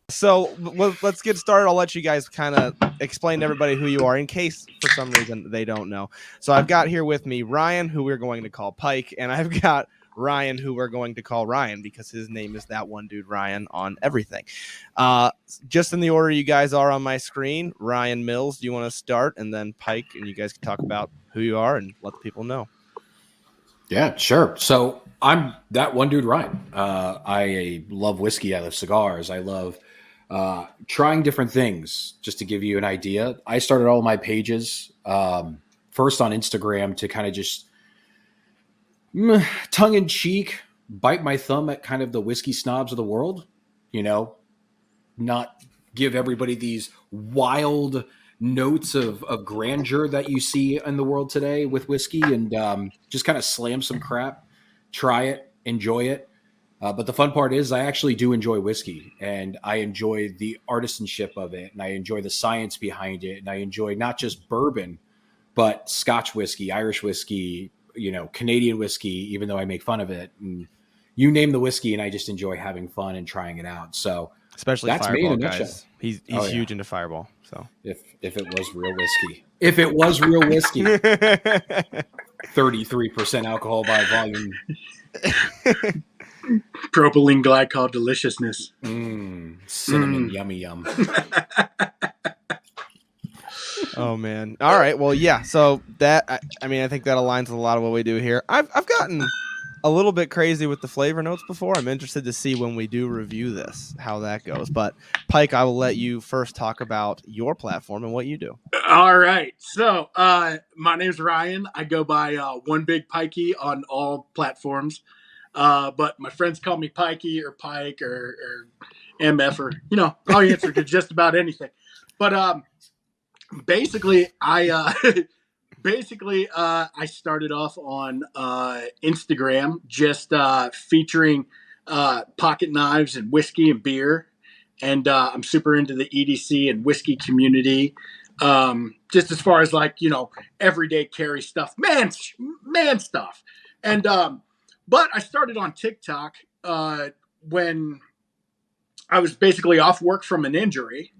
So let's get started. I'll let you guys kind of explain to everybody who you are in case for some reason they don't know. So I've got here with me Ryan, who we're going to call Pike, and I've got Ryan, who we're going to call Ryan because his name is That One Dude Ryan on everything. Just in the order you guys are on my screen. Ryan Mills, do you want to start? And then Pike, and you guys can talk about who you are and let the people know. Yeah, sure. So I'm That One Dude Ryan. I love whiskey. I love cigars. I love trying different things. Just to give you an idea, I started all my pages first on Instagram to kind of just tongue in cheek, bite my thumb at kind of the whiskey snobs of the world, not give everybody these wild notes of grandeur that you see in the world today with whiskey, and just kind of slam some crap, try it, enjoy it. But the fun part is I actually do enjoy whiskey, and I enjoy the artisanship of it, and I enjoy the science behind it, and I enjoy not just bourbon, but Scotch whiskey, Irish whiskey, Canadian whiskey, even though I make fun of it. And you name the whiskey, and I just enjoy having fun and trying it out. So especially that's Fireball, me in a nutshell. Guys. He's huge into Fireball. So if it was real whiskey, 33% alcohol by volume. Propylene glycol deliciousness. Cinnamon yummy yum. Oh man. All right. Well, yeah. So that, I think that aligns with a lot of what we do here. I've gotten a little bit crazy with the flavor notes before. I'm interested to see when we do review this, how that goes. But Pike, I will let you first talk about your platform and what you do. All right. So my name's Ryan. I go by OneBigPikey on all platforms. But my friends call me Pikey or Pike or MF or, I'll answer to just about anything. But basically, I started off on Instagram just featuring pocket knives and whiskey and beer. And I'm super into the EDC and whiskey community. Just as far as everyday carry stuff, man stuff. And but I started on TikTok when I was basically off work from an injury.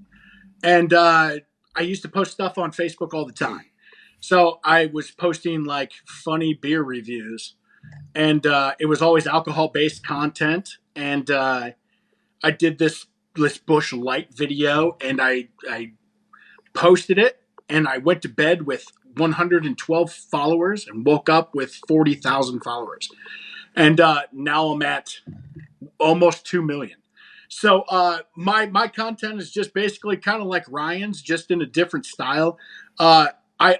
And I used to post stuff on Facebook all the time. So I was posting funny beer reviews. And it was always alcohol-based content. And I did this Busch Light video. And I posted it. And I went to bed with 112 followers and woke up with 40,000 followers. And now I'm at almost 2 million. So my content is just basically kind of like Ryan's, just in a different style. I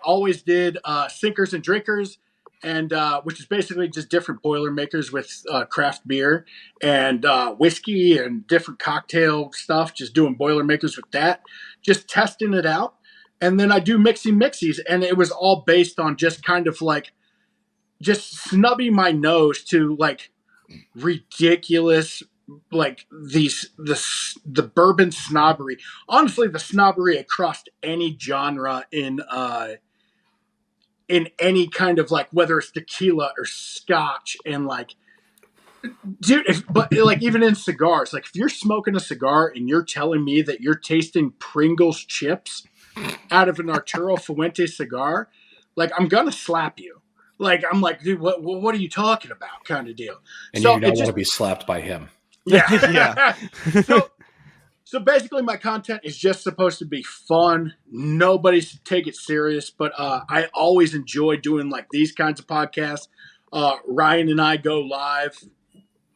always did sinkers and drinkers, and which is basically just different Boilermakers with craft beer and whiskey and different cocktail stuff, just doing Boilermakers with that, just testing it out. And then I do mixies, and it was all based on just kind of just snubbing my nose to ridiculous, the bourbon snobbery. Honestly, the snobbery across any genre in any kind of whether it's tequila or scotch, and dude, but even in cigars, if you're smoking a cigar and you're telling me that you're tasting Pringles chips out of an Arturo Fuente cigar, I'm gonna slap you. I'm dude, what are you talking about? Kind of deal. And so you don't want to be slapped by him. Yeah. So basically my content is just supposed to be fun. Nobody should take it serious, but I always enjoy doing these kinds of podcasts. Ryan and I go live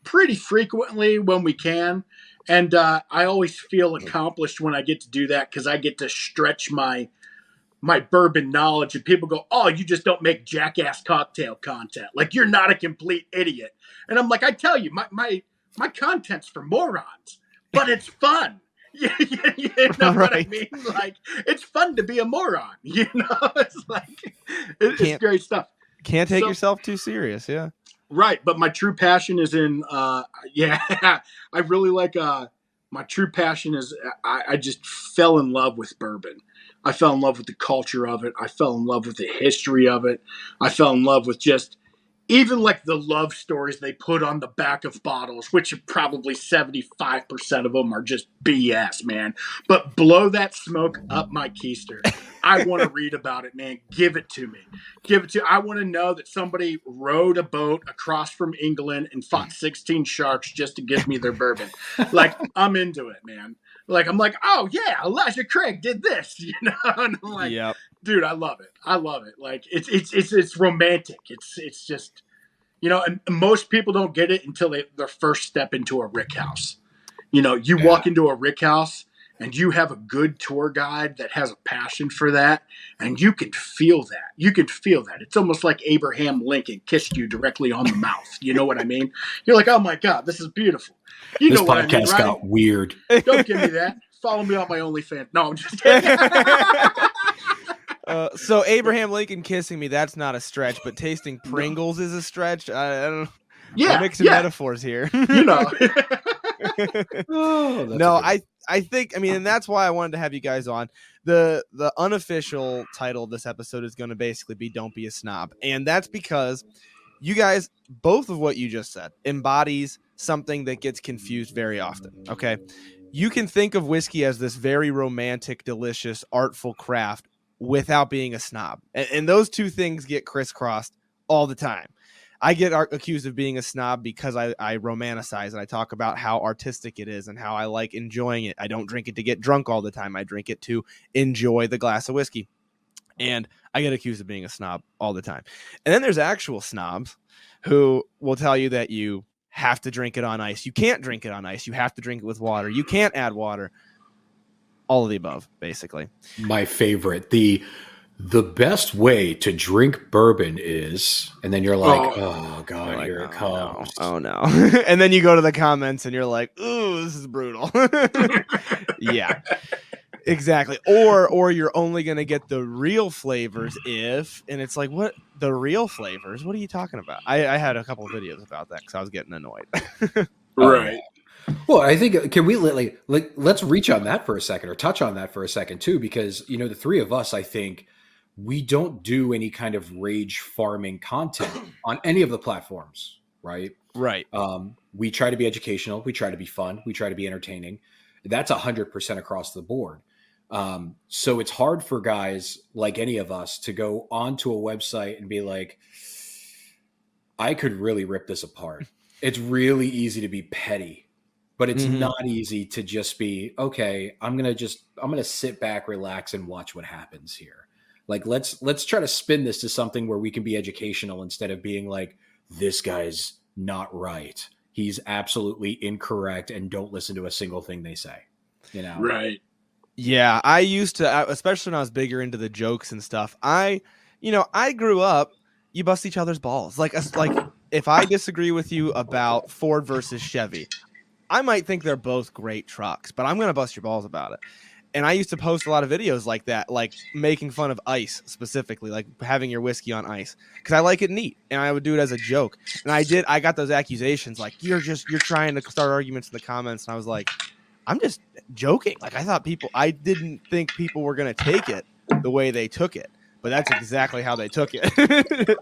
pretty frequently when we can. And I always feel accomplished when I get to do that, because I get to stretch my bourbon knowledge, and people go, "Oh, you just don't make jackass cocktail content. You're not a complete idiot." And I'm I tell you, my content's for morons, but it's fun. You know what I mean? It's fun to be a moron. It's it's great stuff. Can't take yourself too serious, yeah. Right, but my true passion is in, I really my true passion is, I just fell in love with bourbon. I fell in love with the culture of it. I fell in love with the history of it. I fell in love with just even like the love stories they put on the back of bottles, which probably 75% of them are just BS, man. But blow that smoke up my keister. I want to read about it, man. Give it to me. Give it to. I want to know that somebody rowed a boat across from England and fought 16 sharks just to give me their bourbon. Like, I'm into it, man. Like, I'm like, oh yeah, Elijah Craig did this, you know? And I'm like, Yep. dude, I love it. I love it. Like, it's romantic. It's just, you know, and most people don't get it until their first step into a rick house. You know, you walk into a rick house and you have a good tour guide that has a passion for that, and you can feel that. You can feel that. It's almost like Abraham Lincoln kissed you directly on the mouth. You know what I mean? You're like, oh my God, this is beautiful. You This know what I mean, podcast right? got weird. Don't give me that. Follow me on my OnlyFans. No, I'm just kidding. So Abraham Lincoln kissing me, that's not a stretch, but tasting Pringles is a stretch. I don't know. Yeah, We're mixing metaphors here. You know. No, I think, I mean, and that's why I wanted to have you guys on. The unofficial title of this episode is going to basically be Don't Be a Snob. And that's because you guys, both of what you just said, embodies something that gets confused very often. Okay. You can think of whiskey as this very romantic, delicious, artful craft without being a snob. And those two things get crisscrossed all the time. I get accused of being a snob because I romanticize and I talk about how artistic it is and how I like enjoying it. I don't drink it to get drunk all the time. I drink it to enjoy the glass of whiskey. And I get accused of being a snob all the time. And then there's actual snobs who will tell you that you have to drink it on ice. You can't drink it on ice. You have to drink it with water. You can't add water. All of the above, basically. My favorite. The best way to drink bourbon is, and then you're like, oh God, like, here it comes. Oh no. And then you go to the comments and you're like, ooh, this is brutal. Yeah. Exactly. Or you're only going to get the real flavors and it's like, what? The real flavors? What are you talking about? I had a couple of videos about that because I was getting annoyed. Right. Well, I think, can we let's reach on that for a second, or touch on that for a second too, because, you know, the three of us, I think we don't do any kind of rage farming content on any of the platforms, right? Right. We try to be educational. We try to be fun. We try to be entertaining. That's 100% across the board. So it's hard for guys like any of us to go onto a website and be like, I could really rip this apart. It's really easy to be petty, but it's not easy to just be, okay, I'm going to sit back, relax, and watch what happens here. Like, let's try to spin this to something where we can be educational instead of being like, this guy's not right. He's absolutely incorrect, and don't listen to a single thing they say. You know? Right. Yeah, I used to, especially when I was bigger into the jokes and stuff. I grew up, you bust each other's balls. Like if I disagree with you about Ford versus Chevy, I might think they're both great trucks, but I'm going to bust your balls about it. And I used to post a lot of videos like that, like making fun of ice specifically, like having your whiskey on ice, because I like it neat, and I would do it as a joke. And I got those accusations like, you're trying to start arguments in the comments, and I was like, I'm just joking. Like, I didn't think people were going to take it the way they took it, but that's exactly how they took it.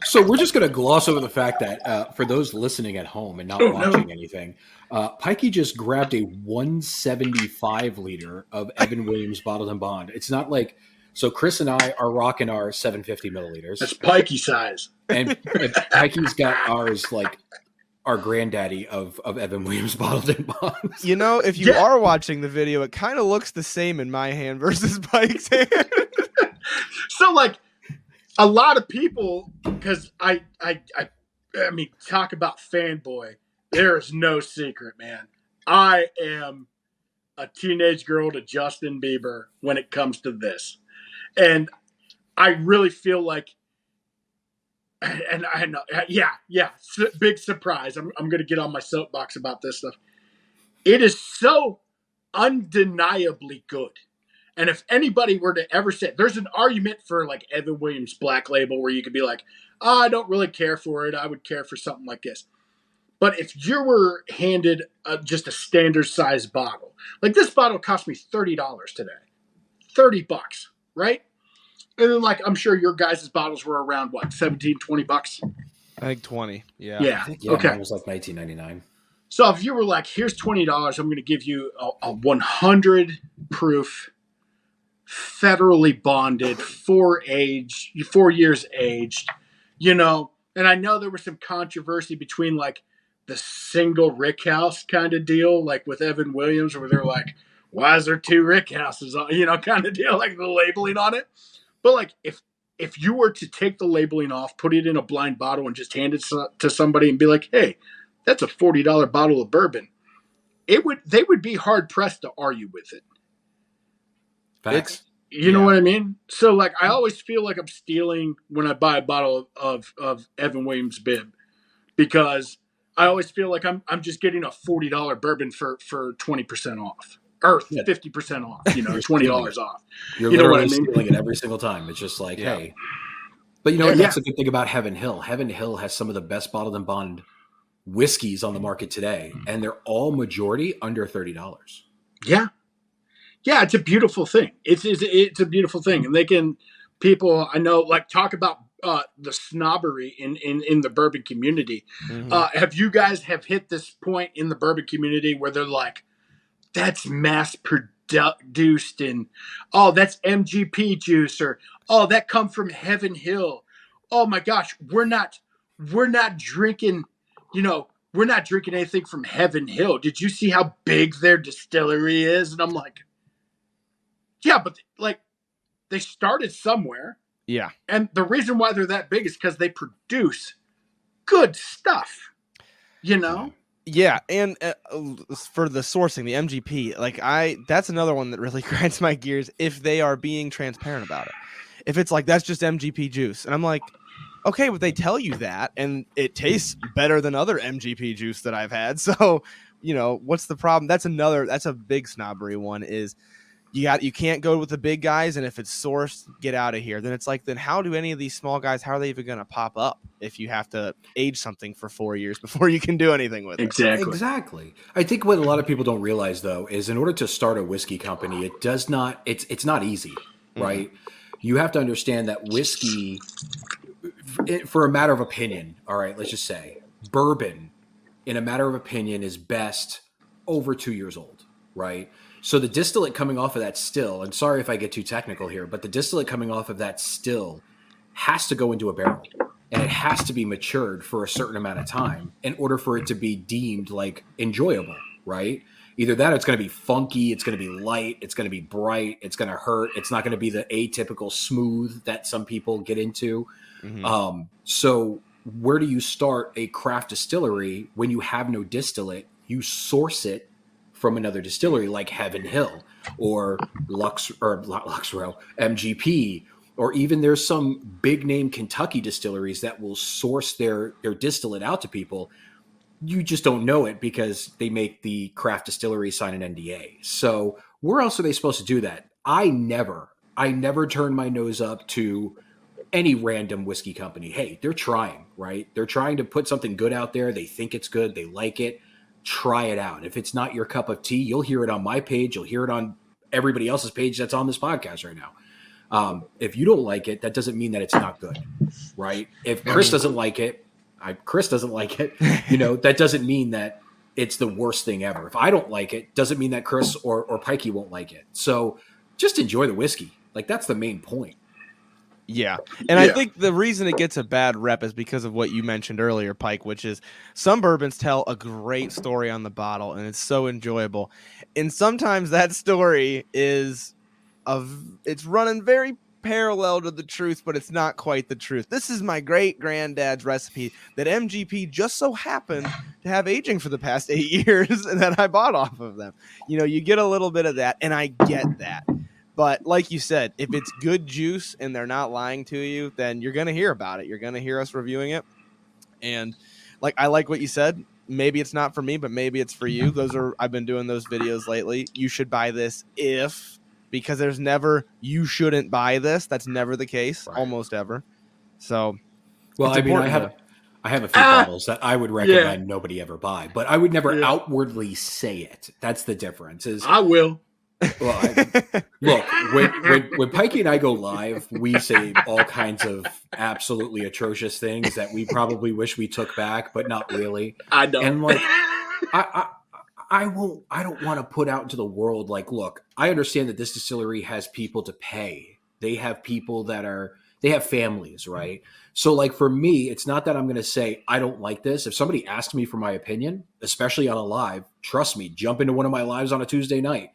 So we're just going to gloss over the fact that for those listening at home and not watching anything, Pikey just grabbed a 175 liter of Evan Williams bottled and bond. It's not like, so Chris and I are rocking our 750 milliliters. That's Pikey size. And Pikey's got ours, like our granddaddy of Evan Williams bottled and bonds. You know, if you are watching the video, it kind of looks the same in my hand versus Pike's hand. So, like, a lot of people, because I mean, talk about fanboy. There is no secret, man. I am a teenage girl to Justin Bieber when it comes to this. And I really feel like, and I know, yeah, big surprise. I'm going to get on my soapbox about this stuff. It is so undeniably good. And if anybody were to ever say, there's an argument for like Evan Williams Black Label where you could be like, oh, I don't really care for it. I would care for something like this. But if you were handed just a standard size bottle, like this bottle cost me $30 today, $30, right? And then, like, I'm sure your guys' bottles were around what, 17, $20? I think 20. Yeah. Yeah. I think Okay. mine was like 1999. So if you were like, here's $20, I'm going to give you a 100 proof, federally bonded, 4 years aged, and I know there was some controversy between like the single rick house kind of deal, like with Evan Williams, where they're like, why is there 2 rick houses on, kind of deal, like the labeling on it. But like, if you were to take the labeling off, put it in a blind bottle and just hand it to somebody and be like, hey, that's a $40 bottle of bourbon, they would be hard pressed to argue with it. Facts. You know what I mean? So like, I always feel like I'm stealing when I buy a bottle of Evan Williams BiB, because I always feel like I'm just getting a $40 bourbon for 20% off or 50% off. $20 off. You're you know what literally I mean? stealing it every single time. It's just like, hey. But you know what? That's the good thing about Heaven Hill. Heaven Hill has some of the best bottled and bond whiskeys on the market today, and they're all majority under $30. Yeah. Yeah, it's a beautiful thing. It's a beautiful thing. And people I know, like, talk about the snobbery in the bourbon community. Mm-hmm. Have you guys hit this point in the bourbon community where they're like, that's mass produced, and oh, that's MGP juice, or oh, that come from Heaven Hill. Oh my gosh, we're not drinking, we're not drinking anything from Heaven Hill. Did you see how big their distillery is? And I'm like, yeah, but like, they started somewhere. Yeah. And the reason why they're that big is because they produce good stuff, Yeah, and for the sourcing, the MGP, that's another one that really grinds my gears if they are being transparent about it. If it's like, that's just MGP juice, and I'm like, okay, but they tell you that, and it tastes better than other MGP juice that I've had. So, what's the problem? That's a big snobbery one, is you can't go with the big guys, and if it's sourced, get out of here. Then it's like, then how do any of these small guys, how are they even going to pop up if you have to age something for 4 years before you can do anything with it? Exactly. I think what a lot of people don't realize, though, is in order to start a whiskey company, it's not easy, right? You have to understand that whiskey, for a matter of opinion, all right, let's just say bourbon, in a matter of opinion, is best over 2 years old, right? So the distillate coming off of that still, and sorry if I get too technical here, but the distillate coming off of that still has to go into a barrel, and it has to be matured for a certain amount of time in order for it to be deemed like enjoyable, right? Either that or it's going to be funky, it's going to be light, it's going to be bright, it's going to hurt, it's not going to be the atypical smooth that some people get into. Mm-hmm. So where do you start a craft distillery when you have no distillate? You source it from another distillery like Heaven Hill or Luxrow, MGP, or even there's some big name Kentucky distilleries that will source their distillate out to people. You just don't know it because they make the craft distillery sign an NDA. So where else are they supposed to do that? I never turn my nose up to any random whiskey company. Hey, they're trying, right? They're trying to put something good out there. They think it's good. They like it. Try it out. If it's not your cup of tea, you'll hear it on my page. You'll hear it on everybody else's page that's on this podcast right now. If you don't like it, that doesn't mean that it's not good, right? If Chris doesn't like it, that doesn't mean that it's the worst thing ever. If I don't like it, doesn't mean that Chris or Pikey won't like it. So just enjoy the whiskey. Like, that's the main point. Yeah. And I think the reason it gets a bad rep is because of what you mentioned earlier, Pike, which is some bourbons tell a great story on the bottle and it's so enjoyable. And sometimes that story it's running very parallel to the truth, but it's not quite the truth. This is my great granddad's recipe that MGP just so happened to have aging for the past 8 years and that I bought off of them. You get a little bit of that, and I get that. But like you said, if it's good juice and they're not lying to you, then you're going to hear about it. You're going to hear us reviewing it. And I like what you said. Maybe it's not for me, but maybe it's for you. I've been doing those videos lately. You should buy this because there's never, you shouldn't buy this. That's never the case, right. Almost ever. So, well, I mean, I have a few bottles that I would recommend nobody ever buy, but I would never outwardly say it. That's the difference. I will. Well, look, when Pikey and I go live, we say all kinds of absolutely atrocious things that we probably wish we took back, but not really. I know. And like, I don't want to put out into the world like, look, I understand that this distillery has people to pay. They have people they have families, right? So like for me, it's not that I'm going to say I don't like this. If somebody asks me for my opinion, especially on a live, trust me, jump into one of my lives on a Tuesday night.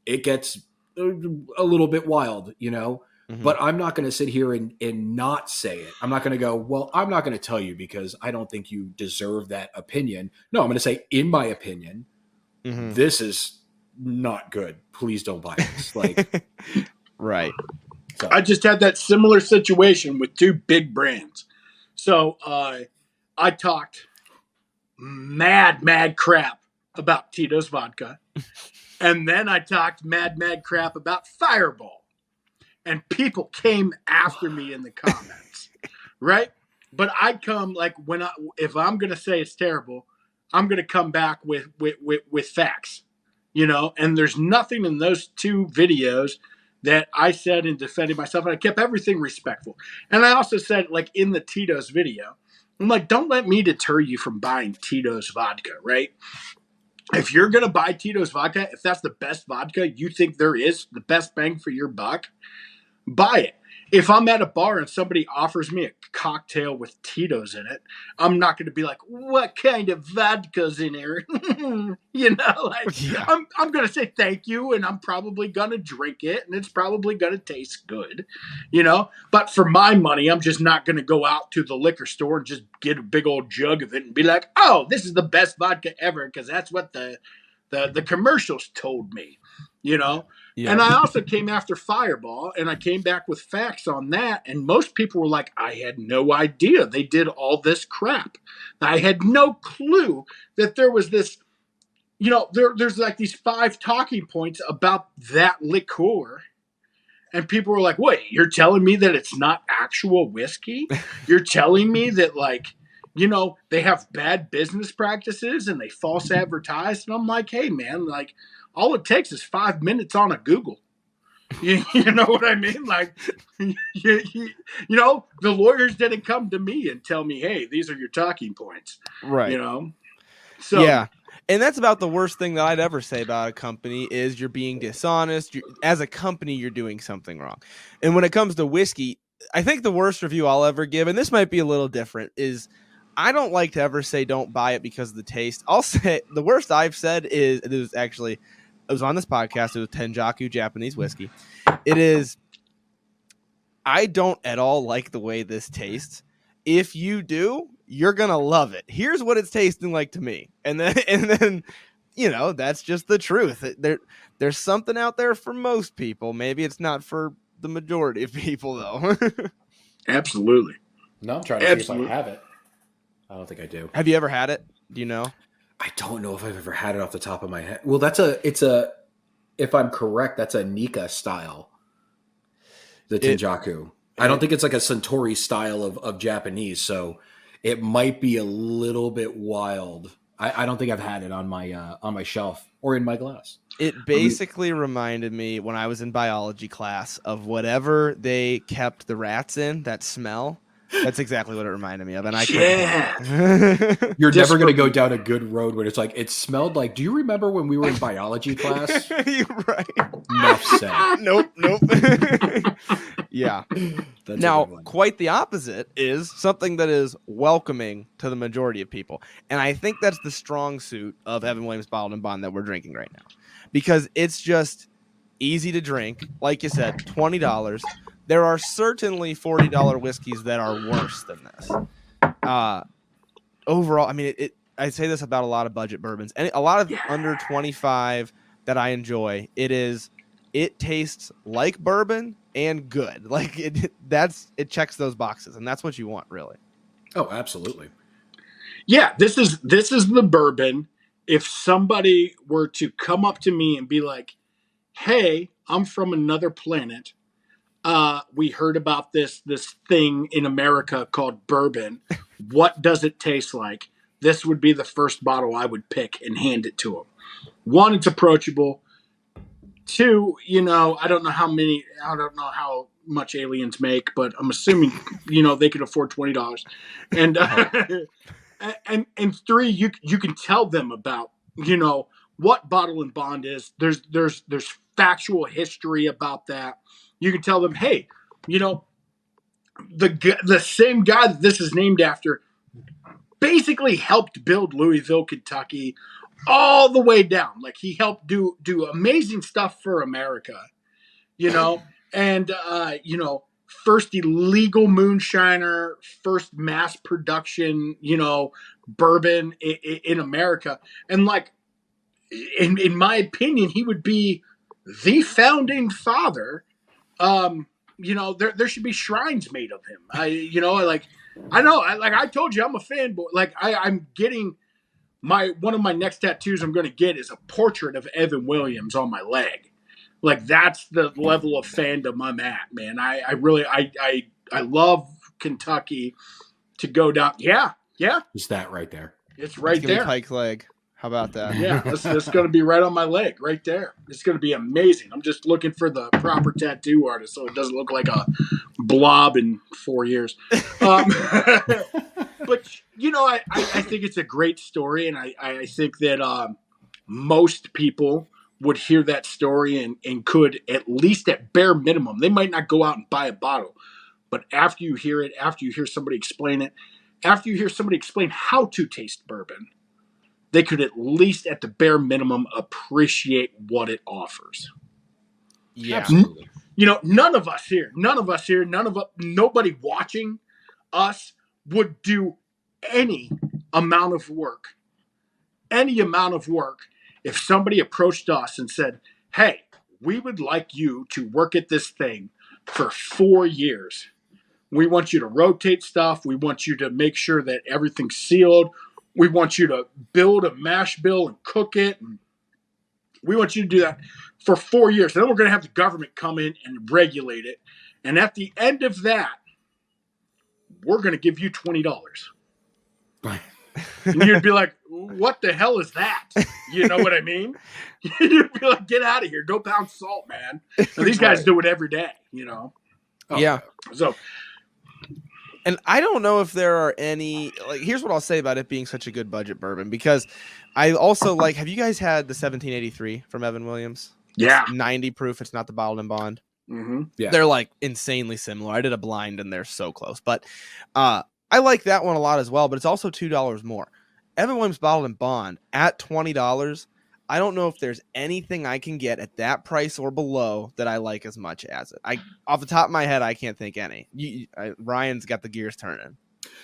It gets a little bit wild, Mm-hmm. but I'm not going to sit here and not say it. I'm not going to go, well, I'm not going to tell you because I don't think you deserve that opinion. No, I'm going to say, in my opinion, Mm-hmm. this is not good. Please don't buy this. Like, right. So. I just had that similar situation with two big brands. So I talked mad crap about Tito's vodka. And then I talked mad crap about Fireball. And people came after me in the comments. Right? But I come like if I'm going to say it's terrible, I'm going to come back with facts. And there's nothing in those two videos that I said in defending myself, and I kept everything respectful. And I also said, like in the Tito's video, I'm like, don't let me deter you from buying Tito's vodka, right? If you're going to buy Tito's vodka, if that's the best vodka you think there is, the best bang for your buck, buy it. If I'm at a bar and somebody offers me a cocktail with Tito's in it, I'm not going to be like, what kind of vodka's in here? Yeah. I'm going to say thank you, and I'm probably going to drink it, and it's probably going to taste good, But for my money, I'm just not going to go out to the liquor store and just get a big old jug of it and be like, oh, this is the best vodka ever because that's what the commercials told me, Yeah. And I also came after Fireball, and I came back with facts on that. And most people were like, I had no idea they did all this crap. I had no clue that there was this, there's like these 5 talking points about that liqueur. And people were like, wait, you're telling me that it's not actual whiskey? You're telling me that like, they have bad business practices and they false advertise? And I'm like, hey man, like, all it takes is 5 minutes on a Google. You know what I mean? Like, the lawyers didn't come to me and tell me, hey, these are your talking points. Right. So yeah. And that's about the worst thing that I'd ever say about a company is you're being dishonest. As a company, you're doing something wrong. And when it comes to whiskey, I think the worst review I'll ever give, and this might be a little different, is I don't like to ever say don't buy it because of the taste. I'll say the worst I've said is it was on this podcast. It was Tenjaku Japanese whiskey. It is, I don't at all like the way this tastes. If you do, you're going to love it. Here's what it's tasting like to me. And then, that's just the truth. There's something out there for most people. Maybe it's not for the majority of people though. Absolutely. No, I'm trying to see if I have it. I don't think I do. Have you ever had it? Do you know? I don't know if I've ever had it off the top of my head. Well, if I'm correct, that's a Nika style. The Tenjaku. I don't think it's like a Suntory style of Japanese, so it might be a little bit wild. I don't think I've had it on my shelf or in my glass. It basically reminded me when I was in biology class of whatever they kept the rats in, that smell. That's exactly what it reminded me of. And I can't. You're never going to go down a good road when it's like, it smelled like, do you remember when we were in biology class? You're right. Enough said. Nope. Yeah. That's now, quite the opposite is something that is welcoming to the majority of people. And I think that's the strong suit of Evan Williams Bottled and Bond that we're drinking right now. Because it's just easy to drink. Like you said, $20. There are certainly $40 whiskeys that are worse than this. Overall, I mean, I say this about a lot of budget bourbons and a lot of under 25 that I enjoy. It tastes like bourbon and good. Like it checks those boxes, and that's what you want, really. Oh, absolutely. Yeah, this is the bourbon. If somebody were to come up to me and be like, "Hey, I'm from another planet. We heard about this thing in America called bourbon. What does it taste like?" This would be the first bottle I would pick and hand it to them. One, it's approachable. Two, I don't know how much aliens make, but I'm assuming, they can afford $20. And and three, you can tell them about, what bottle and bond is. There's factual history about that. You can tell them, hey, you know, the same guy that this is named after basically helped build Louisville, Kentucky, all the way down. Like he helped do amazing stuff for America, and first illegal moonshiner, first mass production, bourbon in America, and like in my opinion, he would be the founding father. There should be shrines made of him. I told you I'm a fanboy. Like I'm getting one of my next tattoos I'm going to get is a portrait of Evan Williams on my leg. Like that's the level of fandom I'm at, man. I really love Kentucky to go down. Yeah. Is that right there? It's right there. Pike leg. How about that? Yeah, it's going to be right on my leg, right there. It's going to be amazing. I'm just looking for the proper tattoo artist so it doesn't look like a blob in 4 years. But, I think it's a great story, and I think that most people would hear that story and could, at least at bare minimum, they might not go out and buy a bottle, but after you hear it, after you hear somebody explain it, after you hear somebody explain how to taste bourbon, they could at least, at the bare minimum, appreciate what it offers. Yeah. Absolutely. Nobody watching us would do any amount of work if somebody approached us and said, hey, we would like you to work at this thing for 4 years. We want you to rotate stuff. We want you to make sure that everything's sealed. We want you to build a mash bill and cook it. And we want you to do that for 4 years. And then we're going to have the government come in and regulate it. And at the end of that, we're going to give you $20. And you'd be like, what the hell is that? You know what I mean? You'd be like, get out of here. Go pound salt, man. And these guys do it every day, Oh, yeah. So... And I don't know if there are any, like, here's what I'll say about it being such a good budget bourbon, because I also like, have you guys had the 1783 from Evan Williams? Yeah. It's 90 proof. It's not the bottled and bond. Mm-hmm. Yeah. They're like insanely similar. I did a blind and they're so close, but I like that one a lot as well, but it's also $2 more. Evan Williams bottled and bond at $20. I don't know if there's anything I can get at that price or below that I like as much as it. Off the top of my head, I can't think any. Ryan's got the gears turning.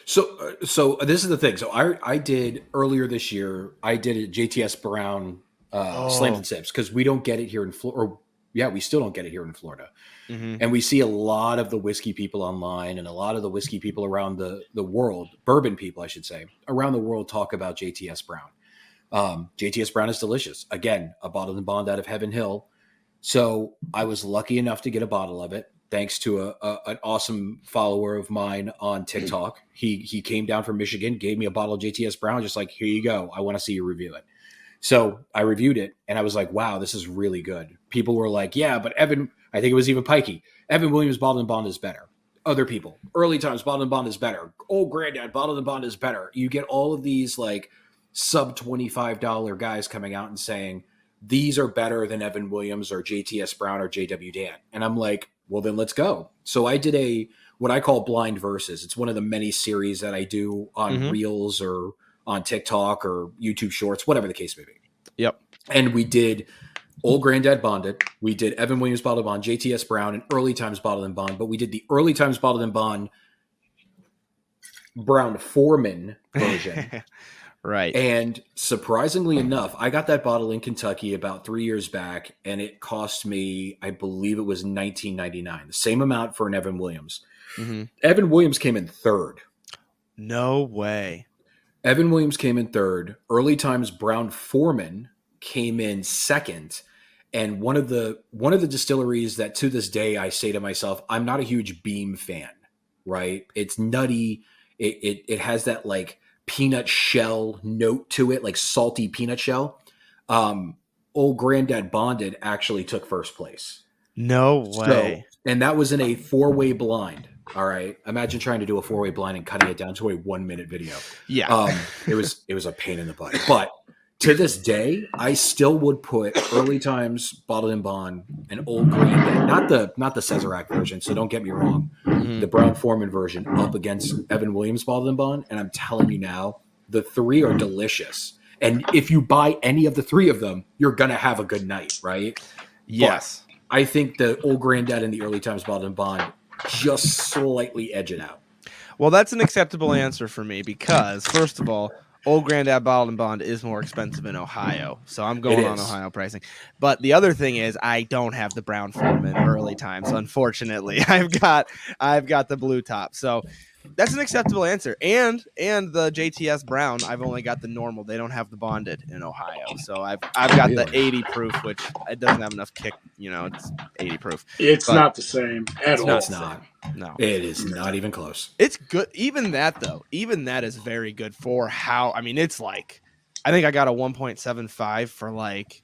So this is the thing. So I did earlier this year. I did a JTS Brown slams and sips because we don't get it here in Florida. We still don't get it here in Florida. Mm-hmm. And we see a lot of the whiskey people online and a lot of the whiskey people around the world, bourbon people, I should say, around the world talk about JTS Brown. JTS Brown is delicious. Again, a bottled and bond out of Heaven Hill. So I was lucky enough to get a bottle of it thanks to an awesome follower of mine on TikTok. He came down from Michigan, gave me a bottle of JTS Brown, just like, here you go. I want to see you review it. So I reviewed it and I was like, wow, this is really good. People were like, yeah, but Evan, I think it was even Pikey, Evan Williams bottled and bond is better. Other people, early times, bottled and bond is better. Old granddad, bottled and bond is better. You get all of these like sub $25 guys coming out and saying these are better than Evan Williams or JTS Brown or JW Dan. And I'm like, well, then let's go. So I did what I call blind verses. It's one of the many series that I do on Reels or on TikTok or YouTube Shorts, whatever the case may be. Yep. And we did Old Granddad Bonded. We did Evan Williams Bottled and Bond, JTS Brown, and Early Times Bottled and Bond. But we did the Early Times Bottled and Bond Brown Foreman version. Right. And surprisingly enough, I got that bottle in Kentucky about 3 years back, and it cost me, I believe it was $19.99, the same amount for an Evan Williams. Mm-hmm. Evan Williams came in third. No way. Evan Williams came in third. Early Times Brown Foreman came in second. And one of the distilleries that to this day I say to myself, I'm not a huge Beam fan, right? It's nutty. It has that like peanut shell note to it, like salty peanut shell. Old Old Granddad Bonded actually took first place. No So, way. and that was in a 4-way blind. All right. Imagine trying to do a 4-way blind and cutting it down to a 1-minute video. Yeah. It was a pain in the butt. But to this day, I still would put Early Times Bottled and Bond and Old Granddad, not the Sazerac version, so don't get me wrong, the Brown Foreman version up against Evan Williams Bottled and Bond. And I'm telling you now, the three are delicious. And if you buy any of the three of them, you're gonna have a good night, right? Yes. But I think the Old Granddad and the Early Times Bottled and Bond just slightly edge it out. Well, that's an acceptable answer for me because, first of all, Old Granddad Bottled and Bond is more expensive in Ohio, so I'm going on Ohio pricing. But the other thing is, I don't have the Brown Foreman Early Times. Unfortunately, I've got the Blue Top. So that's an acceptable answer. And the JTS Brown, I've only got the normal. They don't have the bonded in Ohio. So I've got the 80 proof, which it doesn't have enough kick. It's 80 proof. It's not the same at all. It's not. No, it is not even close. It's good. Even that is very good for how. I mean, it's like I think I got a 1.75 for like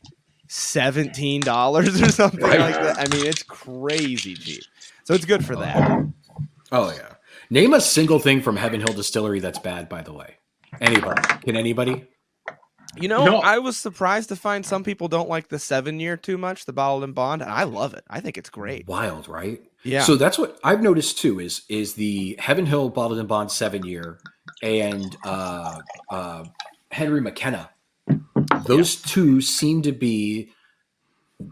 $17 or something like that. I mean, it's crazy cheap. So it's good for that. Oh yeah. Name a single thing from Heaven Hill Distillery that's bad, by the way. Anybody? Can anybody? No. I was surprised to find some people don't like the 7-year too much, the Bottled and Bond. And I love it. I think it's great. Wild, right? Yeah. So that's what I've noticed too is the Heaven Hill Bottled and Bond 7-year and Henry McKenna. Those two seem to be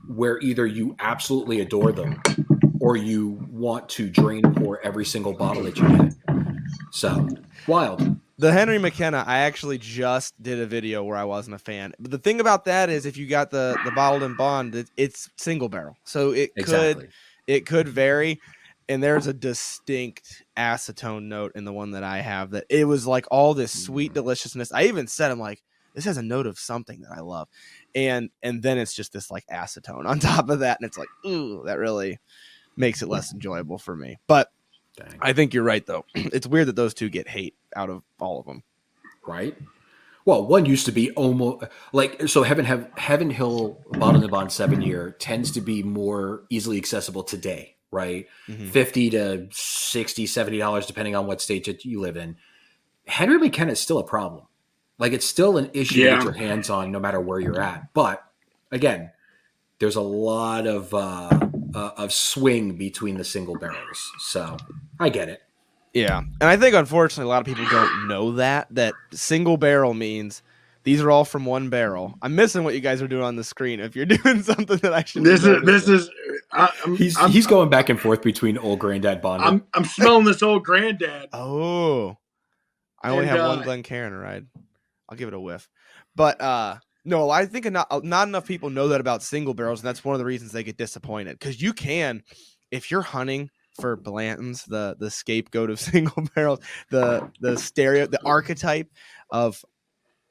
where either you absolutely adore them or you want to drain for every single bottle that you get. So, wild. The Henry McKenna, I actually just did a video where I wasn't a fan. But the thing about that is if you got the Bottled and Bond, it's single barrel. So it could vary. And there's a distinct acetone note in the one that I have that it was like all this sweet deliciousness. I even said, I'm like, this has a note of something that I love. And then it's just this like acetone on top of that. And it's like, ooh, that really makes it less enjoyable for me. But dang. I think you're right, though. It's weird that those two get hate out of all of them. Right? Well, one used to be almost like, so Heaven Hill Bottled and Bond 7-year tends to be more easily accessible today, right? Mm-hmm. $50 to $60, $70, depending on what state that you live in. Henry McKenna is still a problem. Like, it's still an issue to get your hands on no matter where you're at. But again, there's a lot of swing between the single barrels. So I get it. Yeah. And I think, unfortunately, a lot of people don't know that single barrel means these are all from one barrel. I'm missing what you guys are doing on the screen. If you're doing something that I should he's going back and forth between Old Granddad Bond. I'm smelling this Old Granddad. Oh, I only have one Glencairn ride. I'll give it a whiff. But no, I think not enough people know that about single barrels, and that's one of the reasons they get disappointed. Because you can, if you're hunting for Blanton's, the scapegoat of single barrels, the archetype of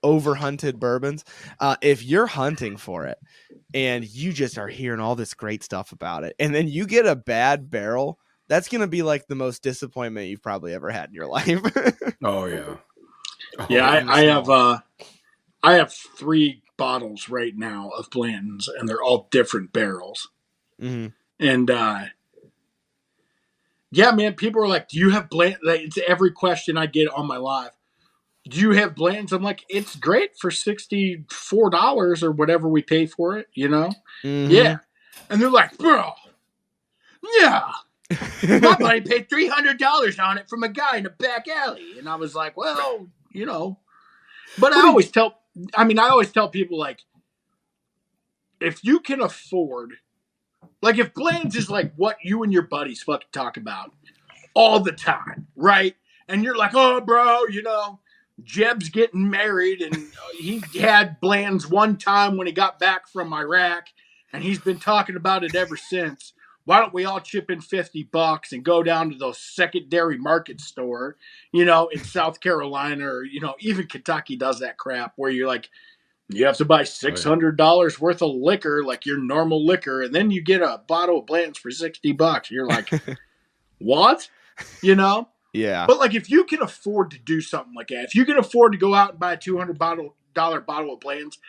overhunted bourbons, if you're hunting for it and you just are hearing all this great stuff about it, and then you get a bad barrel, that's going to be like the most disappointment you've probably ever had in your life. Oh yeah. I have 3 bottles right now of Blanton's, and they're all different barrels. Mm-hmm. And yeah, man, people are like, "Do you have Blanton's?" It's every question I get on my live. Do you have Blanton's? I'm like, it's great for $64 or whatever we pay for it, Mm-hmm. Yeah. And they're like, bro, yeah. My buddy paid $300 on it from a guy in a back alley. And I was like, well, But I always tell people, like, if you can afford, like, if Blanton's is like what you and your buddies fucking talk about all the time, right? And you're like, oh, bro, Jeb's getting married, and he had Blanton's one time when he got back from Iraq, and he's been talking about it ever since. Why don't we all chip in $50 and go down to the secondary market store, in South Carolina, or, even Kentucky does that crap where you're like, you have to buy $600 worth of liquor, like your normal liquor, and then you get a bottle of Blanton's for $60. You're like, what? Yeah. But, like, if you can afford to do something like that, if you can afford to go out and buy a $200 bottle of Blanton's,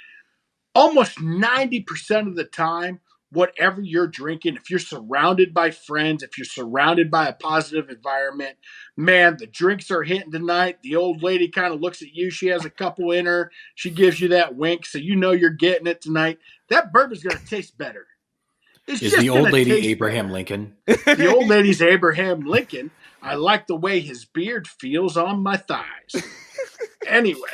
almost 90% of the time, whatever you're drinking, if you're surrounded by friends, if you're surrounded by a positive environment, man, the drinks are hitting tonight. The old lady kind of looks at you. She has a couple in her. She gives you that wink, so you know you're getting it tonight. That bourbon's going to taste better. It's Is just the old gonna lady taste Abraham better. Lincoln? The old lady's Abraham Lincoln. I like the way his beard feels on my thighs. Anyway.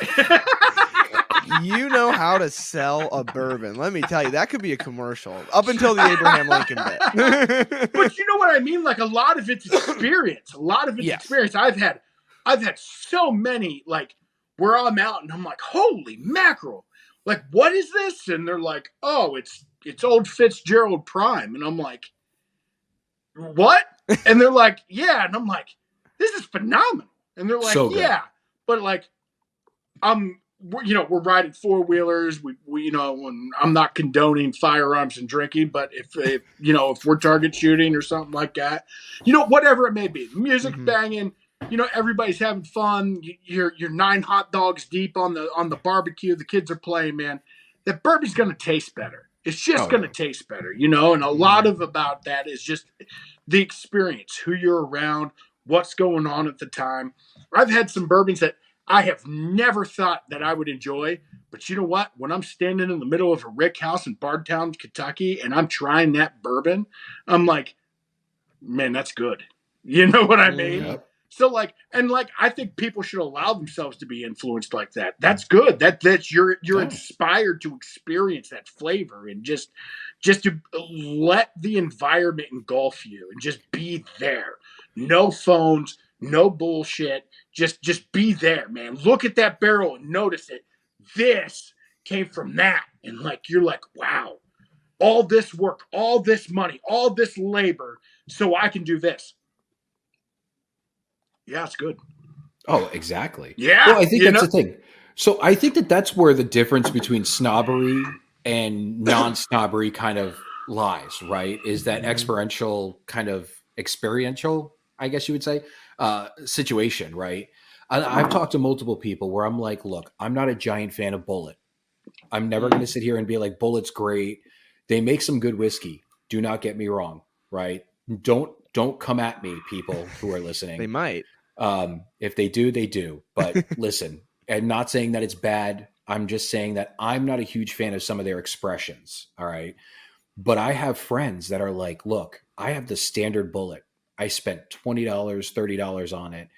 You know how to sell a bourbon. Let me tell you, that could be a commercial up until the Abraham Lincoln bit. But you know what I mean? Like a lot of it's experience. A lot of it's Yes. experience. I've had so many like where I'm out and I'm like, holy mackerel. Like, what is this? And they're like, oh, it's old Fitzgerald Prime. And I'm like, what? And they're like, yeah. And I'm like, this is phenomenal. And they're like, So good. yeah. But like, we're riding four-wheelers. We and I'm not condoning firearms and drinking, but if we're target shooting or something like that, whatever it may be, the music's banging, everybody's having fun. You're 9 hot dogs deep on the barbecue. The kids are playing, man. That bourbon's going to taste better. It's just going to taste better, and a lot of about that is just the experience, who you're around, what's going on at the time. I've had some bourbons that I have never thought that I would enjoy, but you know what? When I'm standing in the middle of a rick house in Bardstown, Kentucky, and I'm trying that bourbon, I'm like, man, that's good. You know what I mean? Yep. So I think people should allow themselves to be influenced like that. That's good. That's you're inspired to experience that flavor and just to let the environment engulf you and just be there. No phones, no bullshit. Just be there, man. Look at that barrel and notice it. This came from that. And you're like, wow, all this work, all this money, all this labor, so I can do this. Yeah, it's good. Oh, exactly. Yeah. Well, I think that's the thing. So I think that's where the difference between snobbery and non-snobbery kind of lies, right? Is that experiential, I guess you would say, situation, right? I've talked to multiple people where I'm like, look, I'm not a giant fan of Bullet. I'm never going to sit here and be like, Bullet's great. They make some good whiskey. Do not get me wrong, right? Don't come at me, people who are listening. They might. If they do, they do. But listen, I'm not saying that it's bad. I'm just saying that I'm not a huge fan of some of their expressions. All right. But I have friends that are like, look, I have the standard Bullet. I spent $20, $30 on it.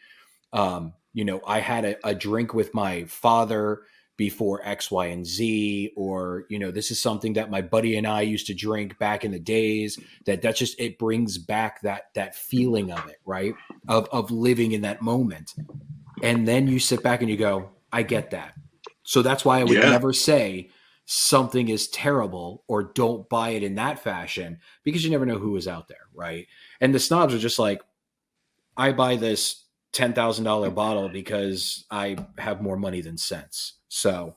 I had a drink with my father before X, Y, and Z, or, this is something that my buddy and I used to drink back in the days. That's just, it brings back that feeling of it, right? Of living in that moment. And then you sit back and you go, I get that. So that's why I would never say something is terrible or don't buy it in that fashion, because you never know who is out there, right? And the snobs are just like, I buy this $10,000 bottle because I have more money than sense. So,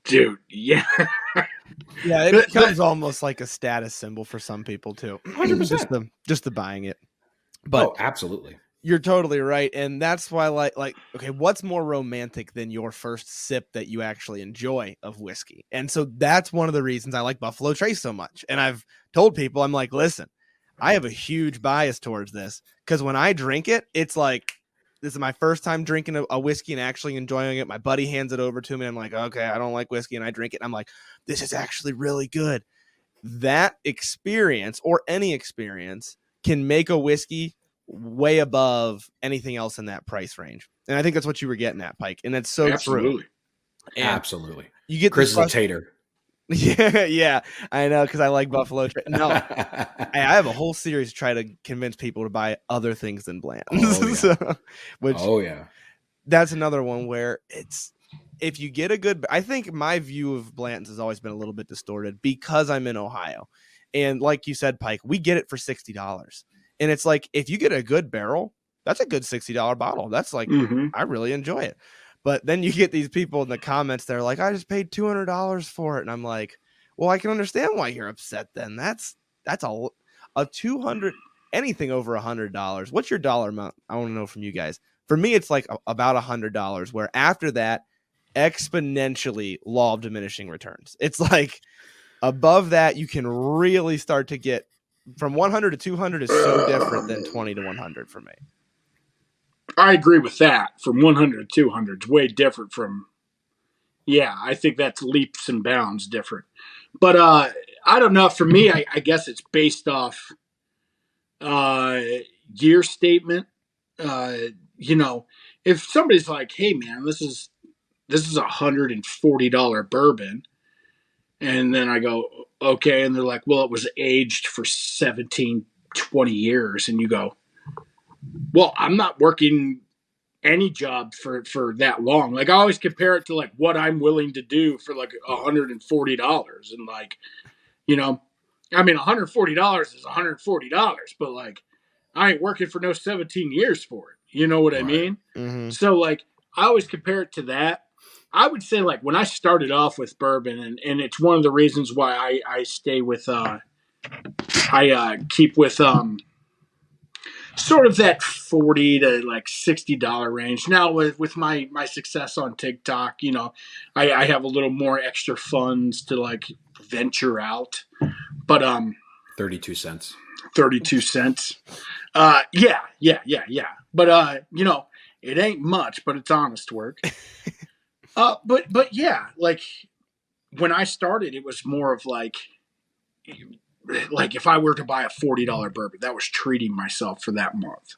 dude, yeah. Yeah, it becomes almost like a status symbol for some people too. 100%. Just the buying it. But absolutely. You're totally right. And that's why okay, what's more romantic than your first sip that you actually enjoy of whiskey? And so that's one of the reasons I like Buffalo Trace so much. And I've told people, I'm like, listen, I have a huge bias towards this because when I drink it, it's like, this is my first time drinking a whiskey and actually enjoying it. My buddy hands it over to me. I'm like, okay, I don't like whiskey. And I drink it. And I'm like, this is actually really good. That experience, or any experience, can make a whiskey way above anything else in that price range. And I think that's what you were getting at, Pike. And that's so true. And absolutely. You get Chris is a tater. Yeah, I know, because I like Buffalo Trace. No, I have a whole series to try to convince people to buy other things than Blanton's. Oh, yeah. That's another one where it's, if you get a good, I think my view of Blanton's has always been a little bit distorted because I'm in Ohio. And like you said, Pike, we get it for $60. And it's like, if you get a good barrel, that's a good $60 bottle. That's like, I really enjoy it. But then you get these people in the comments, they're like, I just paid $200 for it. And I'm like, well, I can understand why you're upset then. That's a 200, anything over $100. What's your dollar amount? I want to know from you guys. For me, it's like about $100, where after that, exponentially law of diminishing returns. It's like above that, you can really start to get from 100 to 200 is so different than 20 to 100 for me. I agree with that. From 100 to 200 is way different from, I think that's leaps and bounds different. But I don't know. For me, I guess it's based off year statement. If somebody's like, "Hey, man, this is $140 bourbon," and then I go, "Okay," and they're like, "Well, it was aged for 17, 20 years," and you go, "Well, I'm not working any job for that long." Like, I always compare it to like what I'm willing to do for like $140, and like, I mean, $140 is $140, but like, I ain't working for no 17 years for it. You know what I mean? Mm-hmm. So like, I always compare it to that. I would say like when I started off with bourbon, and it's one of the reasons why I stay with keep with sort of that $40 to like $60 range. Now with my success on TikTok, I have a little more extra funds to like venture out. But 32 cents. 32 cents. Yeah. But it ain't much, but it's honest work. But yeah, like when I started, it was more of like if I were to buy a $40 bourbon, that was treating myself for that month.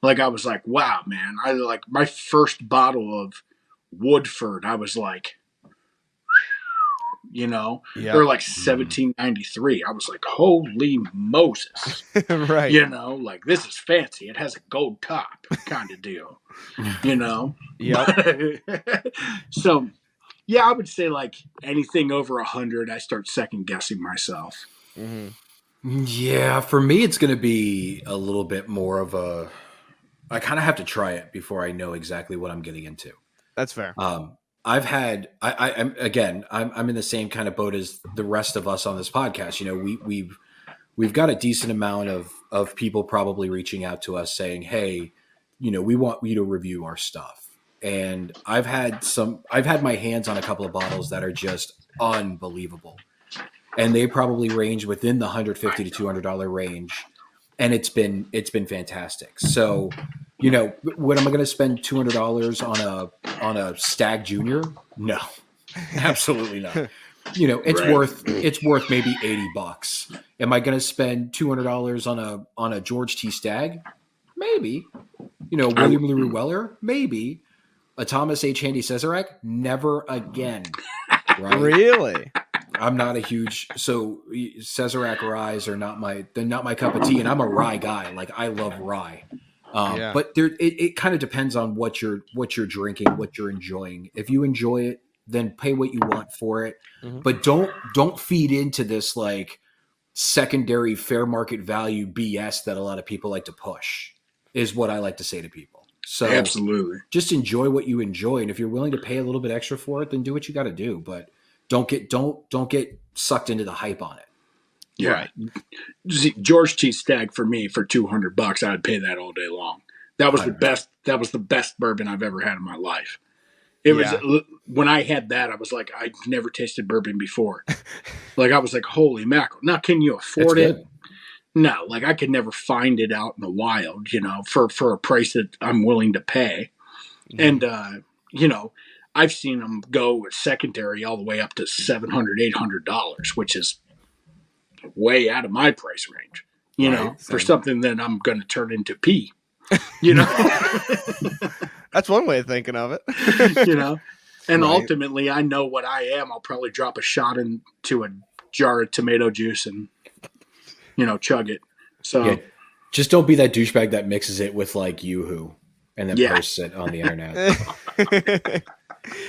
Like, I was like, wow, man. I like my first bottle of Woodford, I was like, or like 1793. I was like, holy Moses. Right. Like, this is fancy. It has a gold top kind of deal, Yep. So, yeah, I would say like anything over 100, I start second guessing myself. Mm-hmm. Yeah, for me, it's going to be a little bit more of I kind of have to try it before I know exactly what I'm getting into. That's fair. I've had, I'm in the same kind of boat as the rest of us on this podcast. We've got a decent amount of people probably reaching out to us saying, "Hey, we want you to review our stuff." And I've had my hands on a couple of bottles that are just unbelievable. And they probably range within the $150 to $200 range. And it's been fantastic. So, what am I going to spend $200 on a Stag Junior? No, absolutely not. It's worth maybe $80. Am I going to spend $200 on a George T. Stag? Maybe. William LaRue Weller? Maybe. A Thomas H. Handy Sazerac? Never again. Right? Really? I'm not a huge Sazerac ryes are not my cup of tea, and I'm a rye guy. Like, I love rye. But it kind of depends on what you're drinking, what you're enjoying. If you enjoy it, then pay what you want for it. Mm-hmm. But don't feed into this like secondary fair market value BS that a lot of people like to push, is what I like to say to people. So absolutely, just enjoy what you enjoy, and if you're willing to pay a little bit extra for it, then do what you got to do. But don't get sucked into the hype on it. Yeah. Right. George T. Stag for me for $200, I would pay that all day long. That was 100%. The best. That was the best bourbon I've ever had in my life. It was when I had that, I was like, I'd never tasted bourbon before. Like, I was like, holy mackerel! Now, can you afford it? Good. No, like I could never find it out in the wild, for a price that I'm willing to pay. Mm-hmm. And I've seen them go with secondary all the way up to $700, $800, which is way out of my price range, for something that I'm going to turn into pee, That's one way of thinking of it, and ultimately I know what I am. I'll probably drop a shot into a jar of tomato juice and, chug it. So just don't be that douchebag that mixes it with like Yoo-hoo and then posts it on the internet.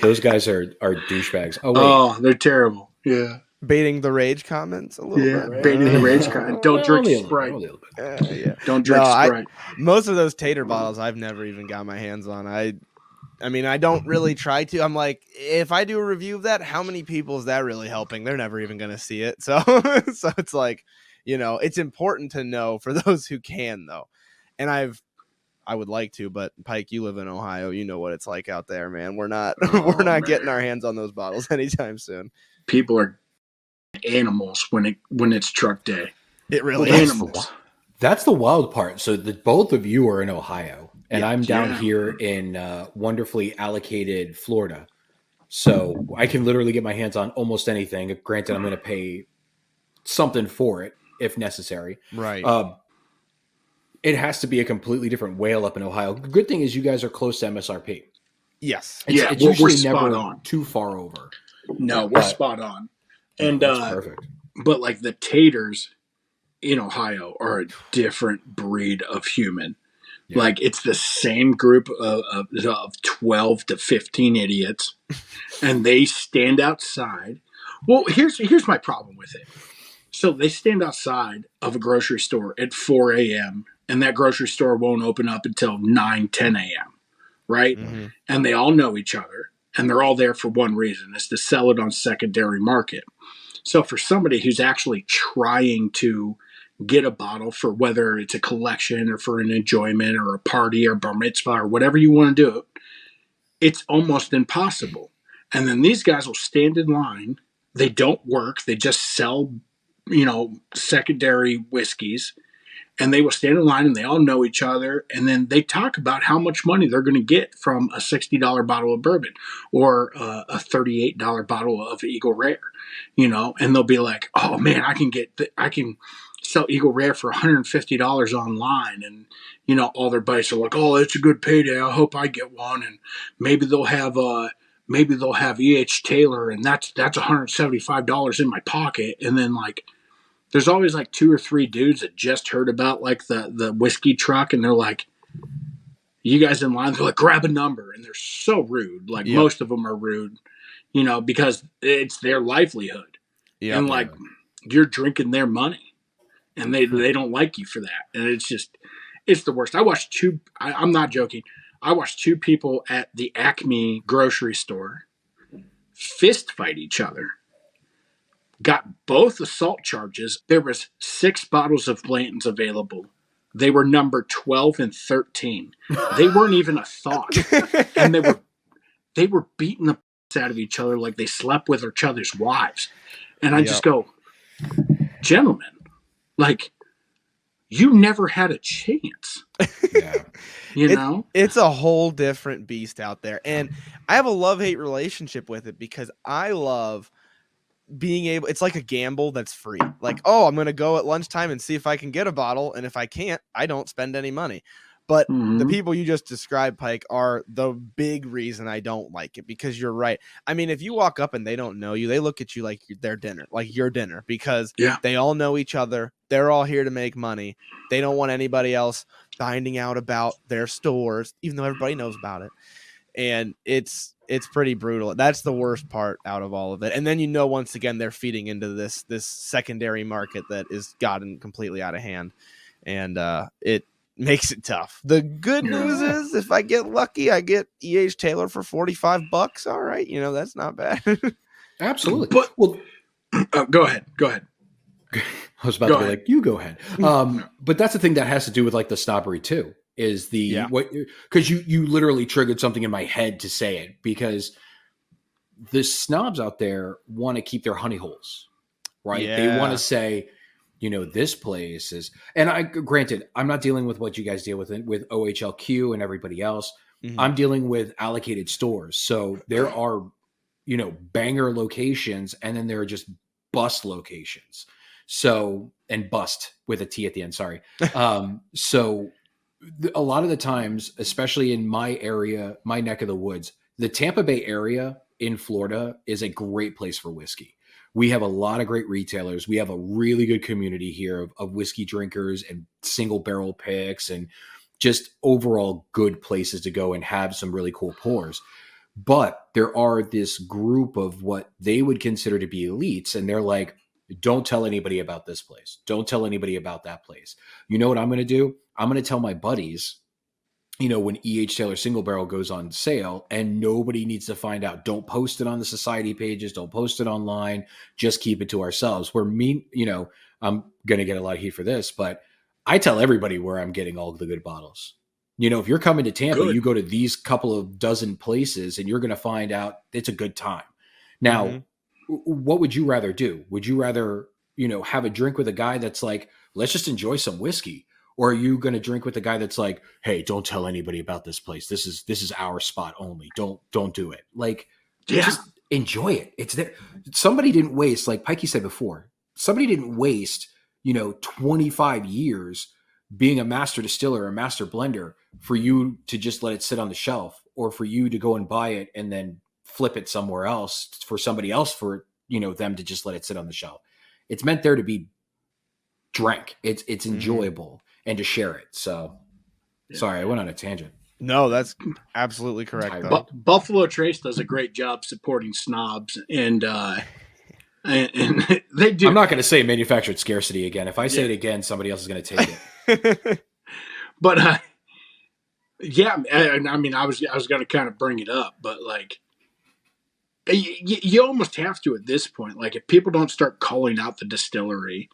Those guys are douchebags. Oh, they're terrible. Yeah. Baiting the rage comments a little bit. Right? Baiting the rage comment. Don't drink Sprite. Don't drink Sprite. Most of those tater bottles I've never even got my hands on. I mean, I don't really try to. I'm like, if I do a review of that, how many people is that really helping? They're never even going to see it. So it's like, it's important to know for those who can, though. And I've I would like to, but Pike, you live in Ohio. You know what it's like out there, man. We're not Oh, we're not man. getting our hands on those bottles anytime soon. People are animals when it's truck day. It really Well, is. Animals. That's the wild part. So both of you are in Ohio, and Yeah. I'm down Yeah. here in wonderfully allocated Florida. So I can literally get my hands on almost anything. Granted, I'm going to pay something for it if necessary. Right. It has to be a completely different whale up in Ohio. The good thing is you guys are close to MSRP. Yes. It's we're usually spot never on. too far over. No, we're But- spot on. No, And that's perfect. but like the taters in Ohio are a different breed of human. Yeah. Like it's the same group of 12 to 15 idiots, and they stand outside. Well, here's my problem with it. So they stand outside of a grocery store at 4 a.m. and that grocery store won't open up until 9, 10 a.m. Right? Mm-hmm. And they all know each other, and they're all there for one reason: is to sell it on secondary market. So for somebody who's actually trying to get a bottle for whether it's a collection or for an enjoyment or a party or bar mitzvah or whatever you want to do, it's almost impossible. And then these guys will stand in line. They don't work. They just sell, secondary whiskeys. And they will stand in line and they all know each other. And then they talk about how much money they're going to get from a $60 bottle of bourbon or a $38 bottle of Eagle Rare, and they'll be like, oh man, I can sell Eagle Rare for $150 online. And, all their buddies are like, oh, it's a good payday. I hope I get one. And maybe they'll have E.H. Taylor and that's $175 in my pocket. And then like, there's always like 2 or 3 dudes that just heard about like the whiskey truck, and they're like, you guys in line, they're like, grab a number. And they're so rude. Like Yep. most of them are rude, because it's their livelihood. Yeah. And like you're drinking their money, and they don't like you for that. And it's the worst. I'm not joking. I watched 2 people at the Acme grocery store fist fight each other. Got both assault charges. There was 6 bottles of Blanton's available. They were number 12 and 13. They weren't even a thought. And they were beating the out of each other like they slept with each other's wives. And I just go, gentlemen, like, you never had a chance. Yeah. It's a whole different beast out there. And I have a love-hate relationship with it because I love being able, it's like a gamble that's free. Like, oh, I'm going to go at lunchtime and see if I can get a bottle. And if I can't, I don't spend any money. But the people you just described, Pike, are the big reason I don't like it, because you're right. I mean, if you walk up and they don't know you, they look at you like their dinner, like your dinner, because they all know each other. They're all here to make money. They don't want anybody else finding out about their stores, even though everybody knows about it. And it's pretty brutal. That's the worst part out of all of it. And then, once again, they're feeding into this secondary market that is gotten completely out of hand. And it makes it tough. The good news is if I get lucky, I get E.H. Taylor for $45. All right. That's not bad. Absolutely. But Well, go ahead. I was about to be like, you go ahead. But that's the thing that has to do with like the snobbery too, is because you literally triggered something in my head to say it, because the snobs out there want to keep their honey holes, right? Yeah. They want to say, this place is, and granted, I'm not dealing with what you guys deal with OHLQ and everybody else. Mm-hmm. I'm dealing with allocated stores. So there are, banger locations, and then there are just bust locations. So, and bust with a T at the end, sorry. So a lot of the times, especially in my area, my neck of the woods, the Tampa Bay area in Florida is a great place for whiskey. We have a lot of great retailers. We have a really good community here of whiskey drinkers and single barrel picks and just overall good places to go and have some really cool pours. But there are this group of what they would consider to be elites, and they're like, don't tell anybody about this place. Don't tell anybody about that place. You know what I'm going to do? I'm going to tell my buddies, when E.H. Taylor Single Barrel goes on sale, and nobody needs to find out. Don't post it on the society pages. Don't post it online. Just keep it to ourselves. I'm going to get a lot of heat for this, but I tell everybody where I'm getting all of the good bottles. You know, if you're coming to Tampa, Good. you go to these couple of dozen places and you're going to find out it's a good time. Now, what would you rather do? Would you rather, you know, have a drink with a guy that's like, let's just enjoy some whiskey? Or are you going to drink with a guy that's like, hey, don't tell anybody about this place. This is our spot only. Don't do it. Like, Yeah. just enjoy it. It's there. Somebody didn't waste, like Pikey said before, somebody didn't waste, you know, 25 years being a master distiller, a master blender for you to just let it sit on the shelf, or for you to go and buy it and then flip it somewhere else for somebody else, for, you know, them to just let it sit on the shelf. It's meant there to be drank. It's enjoyable and to share it. So sorry, I went on a tangent. No, that's absolutely correct. Buffalo Trace does a great job supporting snobs, and they do. I'm not going to say manufactured scarcity again. If I say it again, somebody else is going to take it. But yeah, I mean, I was going to kind of bring it up, but like, you almost have to at this point. Like, if people don't start calling out the distillery,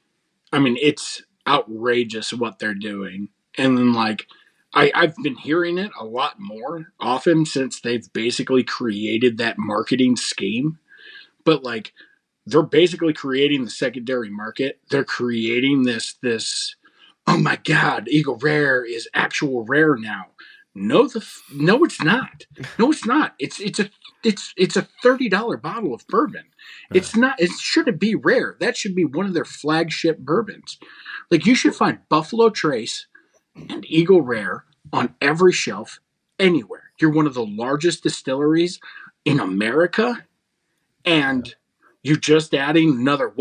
I mean, it's outrageous what they're doing. And then, like, I've been hearing it a lot more often since they've basically created that marketing scheme. But like, they're basically creating the secondary market. They're creating this. Oh my God, Eagle Rare is actual rare now. No, it's not. No, it's not. It's a $30 bottle of bourbon. It's not. It shouldn't be rare. That should be one of their flagship bourbons. Like, you should find Buffalo Trace and Eagle Rare on every shelf anywhere. You're one of the largest distilleries in America, and you're just adding another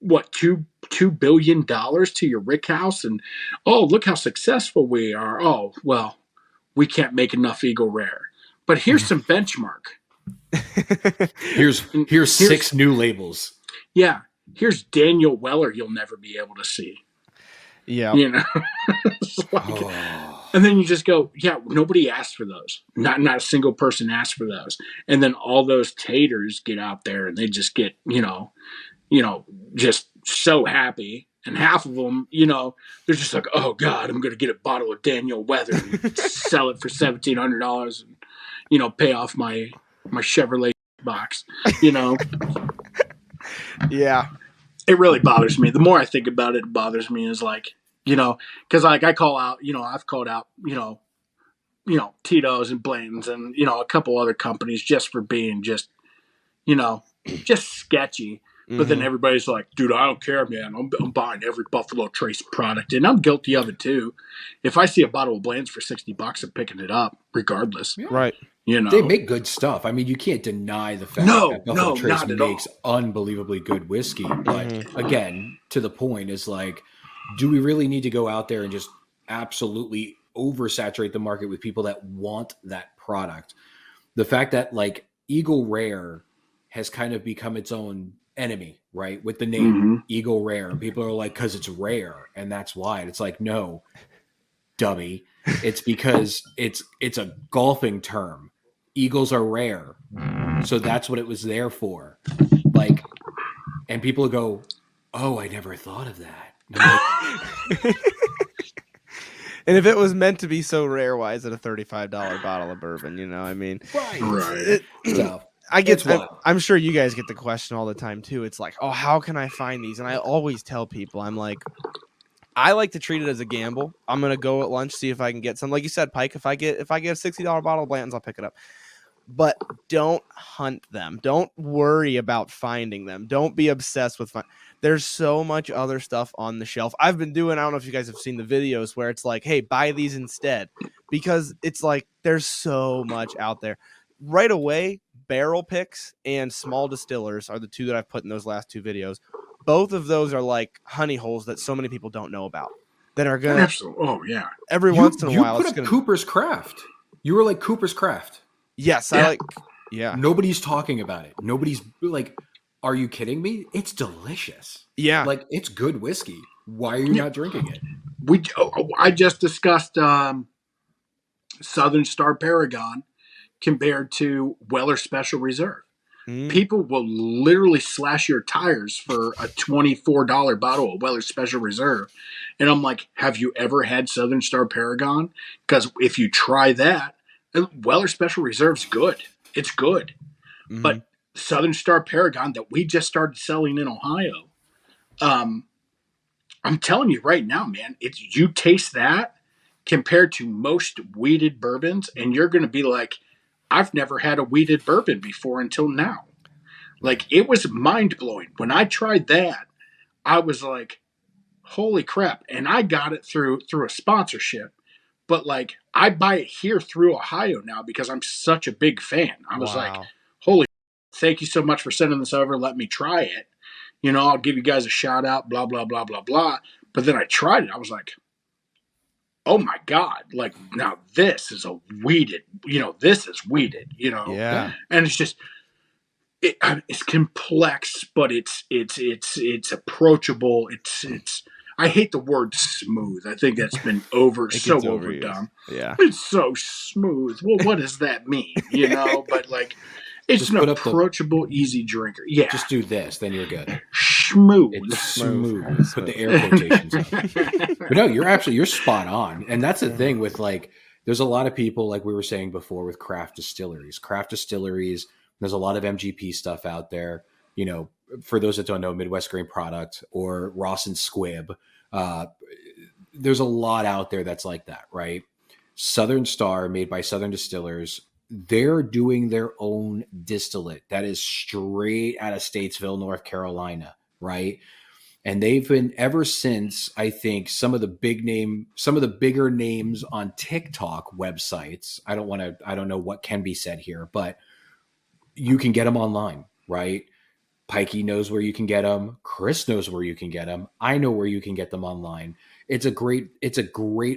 $2 billion to your rick house, and oh, look how successful we are. Oh, well, we can't make enough Eagle Rare, but here's some benchmark. Here's 6 new labels. Yeah, here's Daniel Weller you'll never be able to see. Yeah, you know. And then you just go, yeah, nobody asked for those. Not a single person asked for those. And then all those taters get out there and they just get, just so happy. And half of them, they're just like, oh God, I'm going to get a bottle of Daniel Weather and sell it for $1,700 and, pay off my Chevrolet box, Yeah. It really bothers me. The more I think about it, it bothers me. Is like, because like I call out, I've called out, Tito's and Blanton's and, a couple other companies just for being just sketchy. But then everybody's like, dude, I don't care, man. I'm buying every Buffalo Trace product. And I'm guilty of it too. If I see a bottle of Blanton's for $60, I'm picking it up regardless. Yeah. Right. They make good stuff. I mean, you can't deny the fact that Buffalo Trace makes unbelievably good whiskey. But again, to the point is like, do we really need to go out there and just absolutely oversaturate the market with people that want that product? The fact that like Eagle Rare has kind of become its own enemy, right? With the name Eagle Rare. And people are like, because it's rare. And that's why. And it's like, no, dummy. It's because it's a golfing term. Eagles are rare. So that's what it was there for. Like, and people go, oh, I never thought of that. Like, and if it was meant to be so rare, why is it a $35 bottle of bourbon? I mean, right. I get. I'm sure you guys get the question all the time too. It's like, oh, how can I find these? And I always tell people, I'm like, I like to treat it as a gamble. I'm gonna go at lunch, see if I can get some. Like you said, Pike. If I get a $60 bottle of Blanton's, I'll pick it up. But don't hunt them. Don't worry about finding them. Don't be obsessed with There's so much other stuff on the shelf. I've been doing, I don't know if you guys have seen the videos where it's like, hey, buy these instead. Because it's like, there's so much out there. Right away, barrel picks and small distillers are the two that I've put in those last two videos. Both of those are like honey holes that so many people don't know about. That are going to... Oh, yeah. Every once in a while, you put up Cooper's Craft. You were like Cooper's Craft. Yes, yeah. I like. Yeah, nobody's talking about it. Nobody's like, "Are you kidding me? It's delicious." Yeah, like it's good whiskey. Why are you not drinking it? I just discussed Southern Star Paragon compared to Weller Special Reserve. People will literally slash your tires for a $24 bottle of Weller Special Reserve. And I'm like, have you ever had Southern Star Paragon? Because if you try that, Weller Special Reserve's good. It's good. But Southern Star Paragon that we just started selling in Ohio, I'm telling you right now, man, it's you taste that compared to most wheated bourbons, and you're going to be like, I've never had a wheated bourbon before until now. Like, it was mind blowing. When I tried that, I was like, holy crap. And I got it through a sponsorship. But like, I buy it here through Ohio now because I'm such a big fan. I was like, holy, thank you so much for sending this over. Let me try it. You know, I'll give you guys a shout out, blah, blah, blah, blah, blah. But then I tried it. I was like, oh my God, like, now this is a weeded, this is weeded, Yeah. And it's just, it's complex, but it's approachable. It's I hate the word smooth. I think that's been overdone. Yeah. It's so smooth. Well, what does that mean? But like, it's an approachable, easy drinker. Yeah. Just do this, then you're good. Smooth. It's smooth. Put the air quotations up. But no, you're spot on. And that's the thing with like, there's a lot of people, like we were saying before, with craft distilleries. There's a lot of MGP stuff out there. For those that don't know, Midwest Grain Product or Ross and Squibb, there's a lot out there that's like that, right? Southern Star, made by Southern Distillers, they're doing their own distillate that is straight out of Statesville, North Carolina, right? And they've been, ever since, I think, some of the bigger names on TikTok websites. I don't know what can be said here, but you can get them online, right? Pikey knows where you can get them. Chris knows where you can get them. I know where you can get them online. It's a great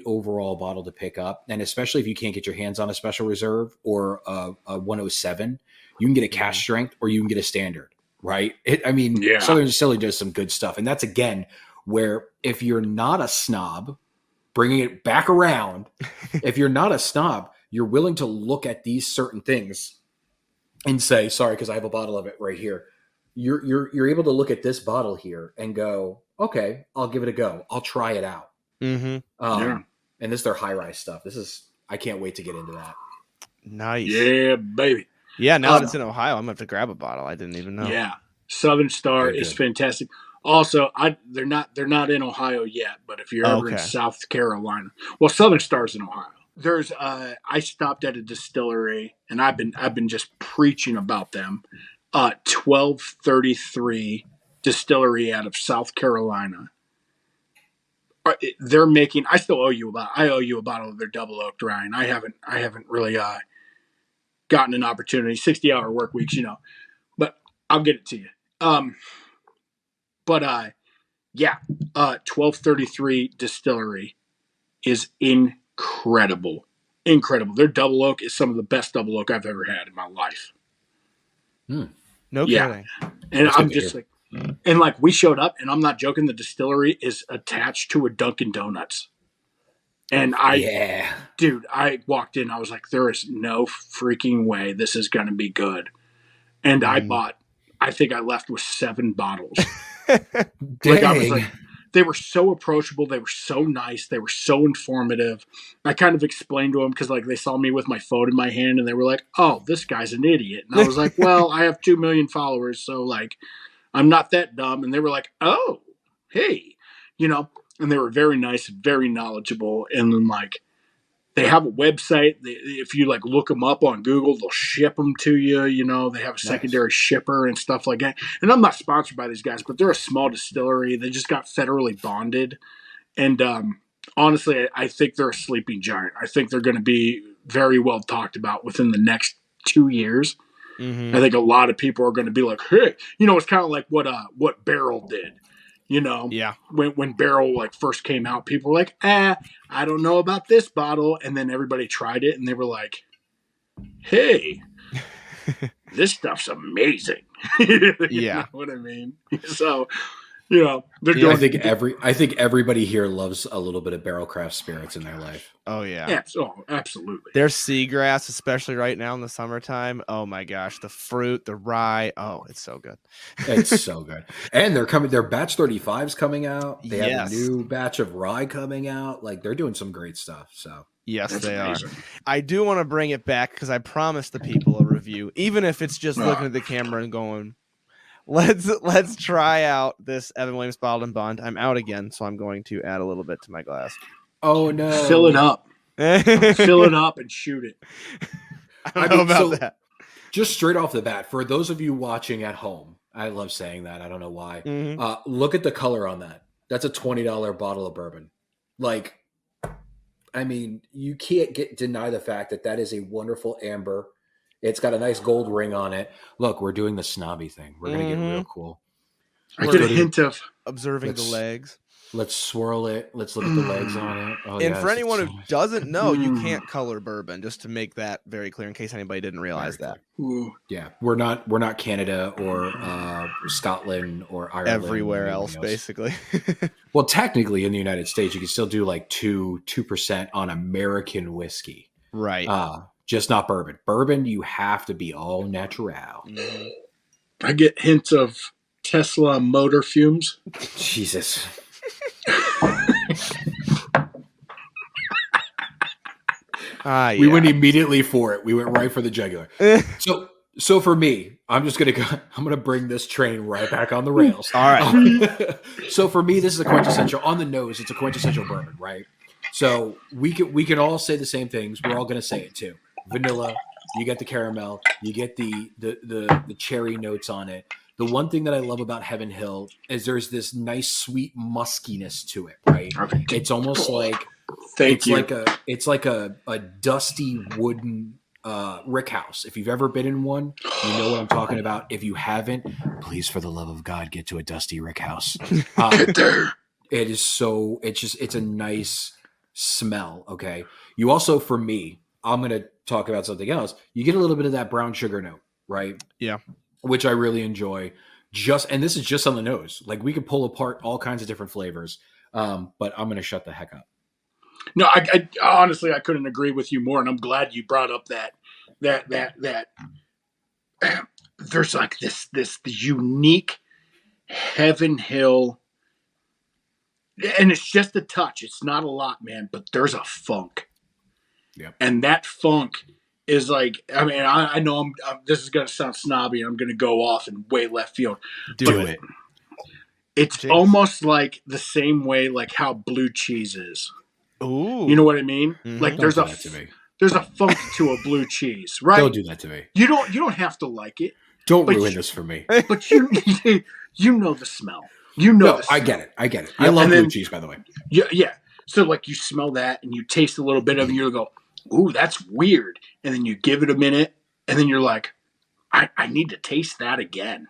overall bottle to pick up. And especially if you can't get your hands on a Special Reserve or a 107, you can get a cash strength or you can get a standard, right? Southern Distillery does some good stuff. And that's, again, where if you're not a snob, bringing it back around, if you're not a snob, you're willing to look at these certain things and say, sorry, because I have a bottle of it right here. You're able to look at this bottle here and go, okay, I'll give it a go. I'll try it out. Yeah. And this is their high rise stuff. I can't wait to get into that. Nice. Yeah, baby. Yeah. Now that it's in Ohio, I'm gonna have to grab a bottle. I didn't even know. Yeah. Southern Star is fantastic. Also, they're not in Ohio yet, but if you're ever in South Carolina, well, Southern Star's in Ohio. There's I stopped at a distillery and I've been just preaching about them. 1233 Distillery out of South Carolina. They're making. I still owe you I owe you a bottle of their double oaked Ryan. I haven't really gotten an opportunity. 60-hour work weeks, but I'll get it to you. 1233 Distillery is incredible. Their double oak is some of the best double oak I've ever had in my life. No kidding. And I'm just like, and like, we showed up, and I'm not joking, the distillery is attached to a Dunkin' Donuts. And I walked in, I was like, there is no freaking way this is going to be good. And I think I left with 7 bottles. Like, I was like, they were so approachable. They were so nice. They were so informative. I kind of explained to them because, like, they saw me with my phone in my hand and they were like, oh, this guy's an idiot. And I was like, well, I have 2 million followers. So, like, I'm not that dumb. And they were like, oh, hey, and they were very nice, very knowledgeable. And then, like, they have a website. If you, like, look them up on Google, they'll ship them to you. They have a secondary shipper and stuff like that. And I'm not sponsored by these guys, but they're a small distillery. They just got federally bonded. And honestly, I think they're a sleeping giant. I think they're going to be very well talked about within the next 2 years. I think a lot of people are going to be like, hey, it's kind of like what Barrel did. When Barrel like first came out, people were like, I don't know about this bottle. And then everybody tried it and they were like, hey, this stuff's amazing. You know what I mean? So You know, they're Yeah, doing. I think everybody here loves a little bit of barrel craft spirits in their life. Oh yeah. Yeah, absolutely. There's seagrass, especially right now in the summertime. Oh my gosh, the fruit, the rye. Oh, it's so good. It's so good. And they're coming. Their batch 35's coming out. They have Yes. a new batch of rye coming out. Like they're doing some great stuff. So Yes, That's they amazing. are. I do want to bring it back because I promised the people a review, even if it's just looking at the camera and going, let's try out this Evan Williams bottled and bond. I'm out again, so I'm going to add a little bit to my glass. oh no, Fill it up. Fill I it up and shoot it. don't know about that. Just straight off the bat, for those of you watching at home, I love saying that. I don't know why. Mhm. Look at the color on that. That's a $20 bottle of bourbon. Like, I mean, you can't deny the fact that that is a wonderful amber. It's got a nice gold ring on it. Look, we're doing the snobby thing. We're going to get real cool. I get a hint of Observing the legs. Let's swirl it. Let's look at the legs on it. Oh, And for anyone who doesn't know, you Mm. can't color bourbon, just to make that very clear in case anybody didn't realize that. Ooh. Yeah, we're not Canada or Scotland or Ireland. Everywhere or else, basically. Well, technically in the United States, you can still do like 2% on American whiskey. Right. Just not bourbon. Bourbon, you have to be all natural. Mhm. I get hints of Tesla motor fumes. Jesus. Yeah. We went immediately for it. We went right for the jugular. So for me, I'm gonna bring this train right back on the rails. All right. So for me, this is a quintessential on the nose. It's a quintessential bourbon, right? So we can all say the same things. We're all gonna say it too. Vanilla. You get the caramel. You get the cherry notes on it. The one thing that I love about Heaven Hill is there's this nice sweet muskiness to it, right? It's almost like it's like a dusty wooden rick house. If you've ever been in one, you know what I'm talking about. If you haven't, please, for the love of God, get to a dusty rick house. Get there. It is so. It's a nice smell. Okay. You also, for me, I'm gonna talk about something else. You get a little bit of that brown sugar note, right? Yeah. Which I really enjoy. And this is just on the nose. Like we could pull apart all kinds of different flavors. But I'm gonna shut the heck up. No, I honestly I couldn't agree with you more, and I'm glad you brought up that there's like this unique Heaven Hill, and it's just a touch. It's not a lot, man, but there's a funk. Yep. And that funk is like, I mean, I know I'm this is going to sound snobby. I'm going to go off in way left field. Do it. It's almost like the same way like how blue cheese is. Ooh. You know what I mean? Mhm. Like Don't do that to me. there's a funk to a blue cheese, right? Don't do that to me. You don't have to like it, Don't But ruin you- this for me. but you know the smell. You know No, the smell. I get it. I Yeah, love and blue then- cheese, by the way. Yeah. So like you smell that and you taste a little bit of it and you go, ooh, that's weird. And then you give it a minute and then you're like, I need to taste that again.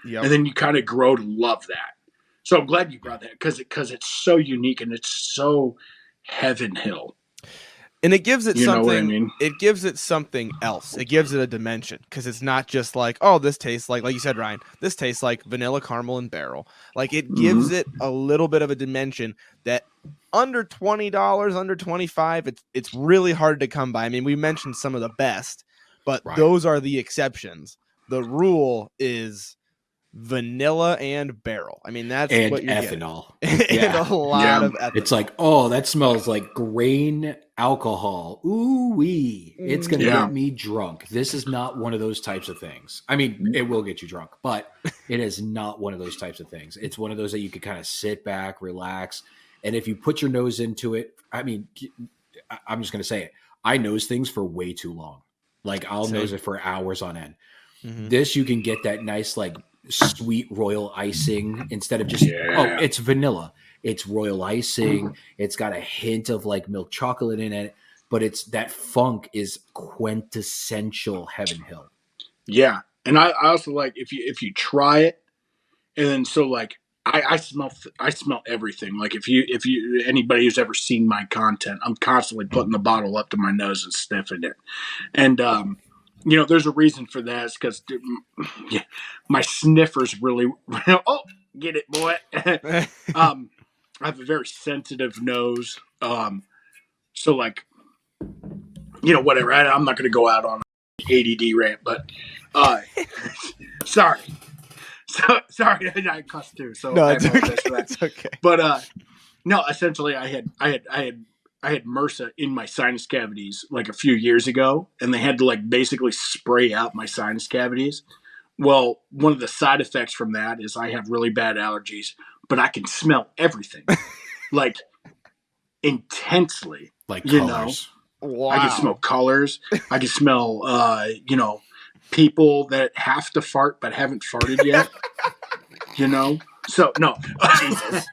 Yep. And then you kind of grow to love that. So I'm glad you brought that because it's so unique and it's so Heaven Hill. And it gives it You know something. what I mean? It gives it something else. It gives it a dimension because it's not just like, oh, this tastes like you said, Ryan. This tastes like vanilla caramel and barrel. Like it gives it a little bit of a dimension that under $20, under 25, it's really hard to come by. I mean, we mentioned some of the best, but Right. those are the exceptions. The rule is vanilla and barrel. I mean, that's And what you're getting. ethanol. And Yeah. a lot Yeah. of ethanol. It's like, oh, that smells like grain alcohol. Ooh wee. It's going to Yeah. get me drunk. This is not one of those types of things. I mean, it will get you drunk, but it is not one of those types of things. It's one of those that you can kind of sit back, relax. And if you put your nose into it, I mean, I'm just going to say it. I nose things for way too long. Like I'll Same. nose it for hours on end. Mhm. This, you can get that nice, like sweet royal icing instead of just, Yeah. it's vanilla. It's royal icing. It's got a hint of like milk chocolate in it, but it's that funk is quintessential Heaven Hill. Yeah. And I also like if you try it and then so like I smell everything. Like if you anybody who's ever seen my content, I'm constantly putting the bottle up to my nose and sniffing it. And there's a reason for that. It's because my sniffers really. Oh, get it, boy. I have a very sensitive nose. So like, whatever. I'm not going to go out on an ADD rant, but sorry. Sorry, I cussed too. So No, I it's apologize okay. for that. It's okay. But no, essentially, I had MRSA in my sinus cavities like a few years ago, and they had to like basically spray out my sinus cavities. Well, one of the side effects from that is I have really bad allergies, but I can smell everything like intensely. Like you colors. know, I can smell colors. I can smell, people that have to fart but haven't farted yet. So no. Jesus.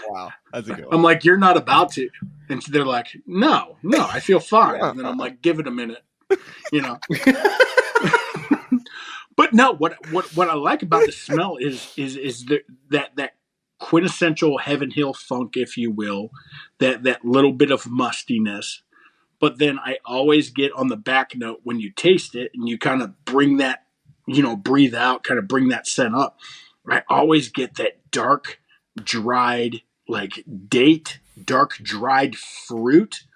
Wow, that's a good one. I'm like, you're not about to, and they're like, no, I feel fine. And then I'm like, give it a minute. But no, what I like about the smell is that quintessential Heaven Hill funk, if you will, that little bit of mustiness. But then I always get on the back note when you taste it and you kind of bring that, breathe out, kind of bring that scent up. I always get that dark, dried, like dark, dried fruit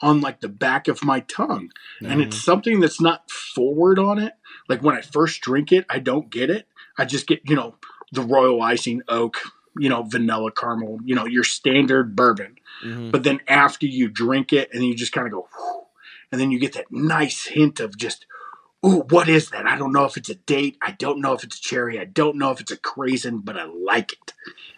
on like the back of my tongue. And it's something that's not forward on it. Like when I first drink it, I don't get it. I just get, the royal icing oak, vanilla caramel, your standard bourbon. But then after you drink it and you just kind of go, whew, and then you get that nice hint of just, ooh, what is that? I don't know if it's a date. I don't know if it's a cherry. I don't know if it's a craisin, but I like it.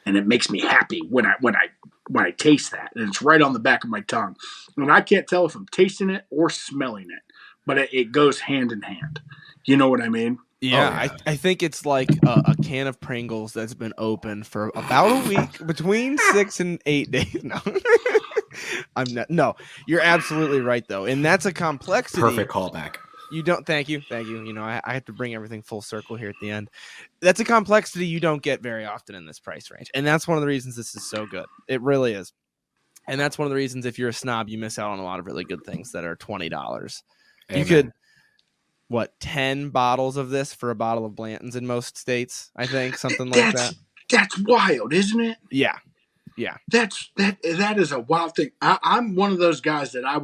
And it makes me happy when I taste that. And it's right on the back of my tongue. And I can't tell if I'm tasting it or smelling it, but it goes hand in hand. You know what I mean? Yeah, I think it's like a can of Pringles that's been open for about a week, between 6 and 8 days. No, I'm not. No, you're absolutely right though, and that's a complexity. Perfect callback. You don't. Thank you. I have to bring everything full circle here at the end. That's a complexity you don't get very often in this price range, and that's one of the reasons this is so good. It really is, and that's one of the reasons if you're a snob, you miss out on a lot of really good things that are $20. You could. 10 bottles of this for a bottle of Blanton's in most states, I think, something like that. That's wild, isn't it? Yeah. That is a wild thing. I'm one of those guys that I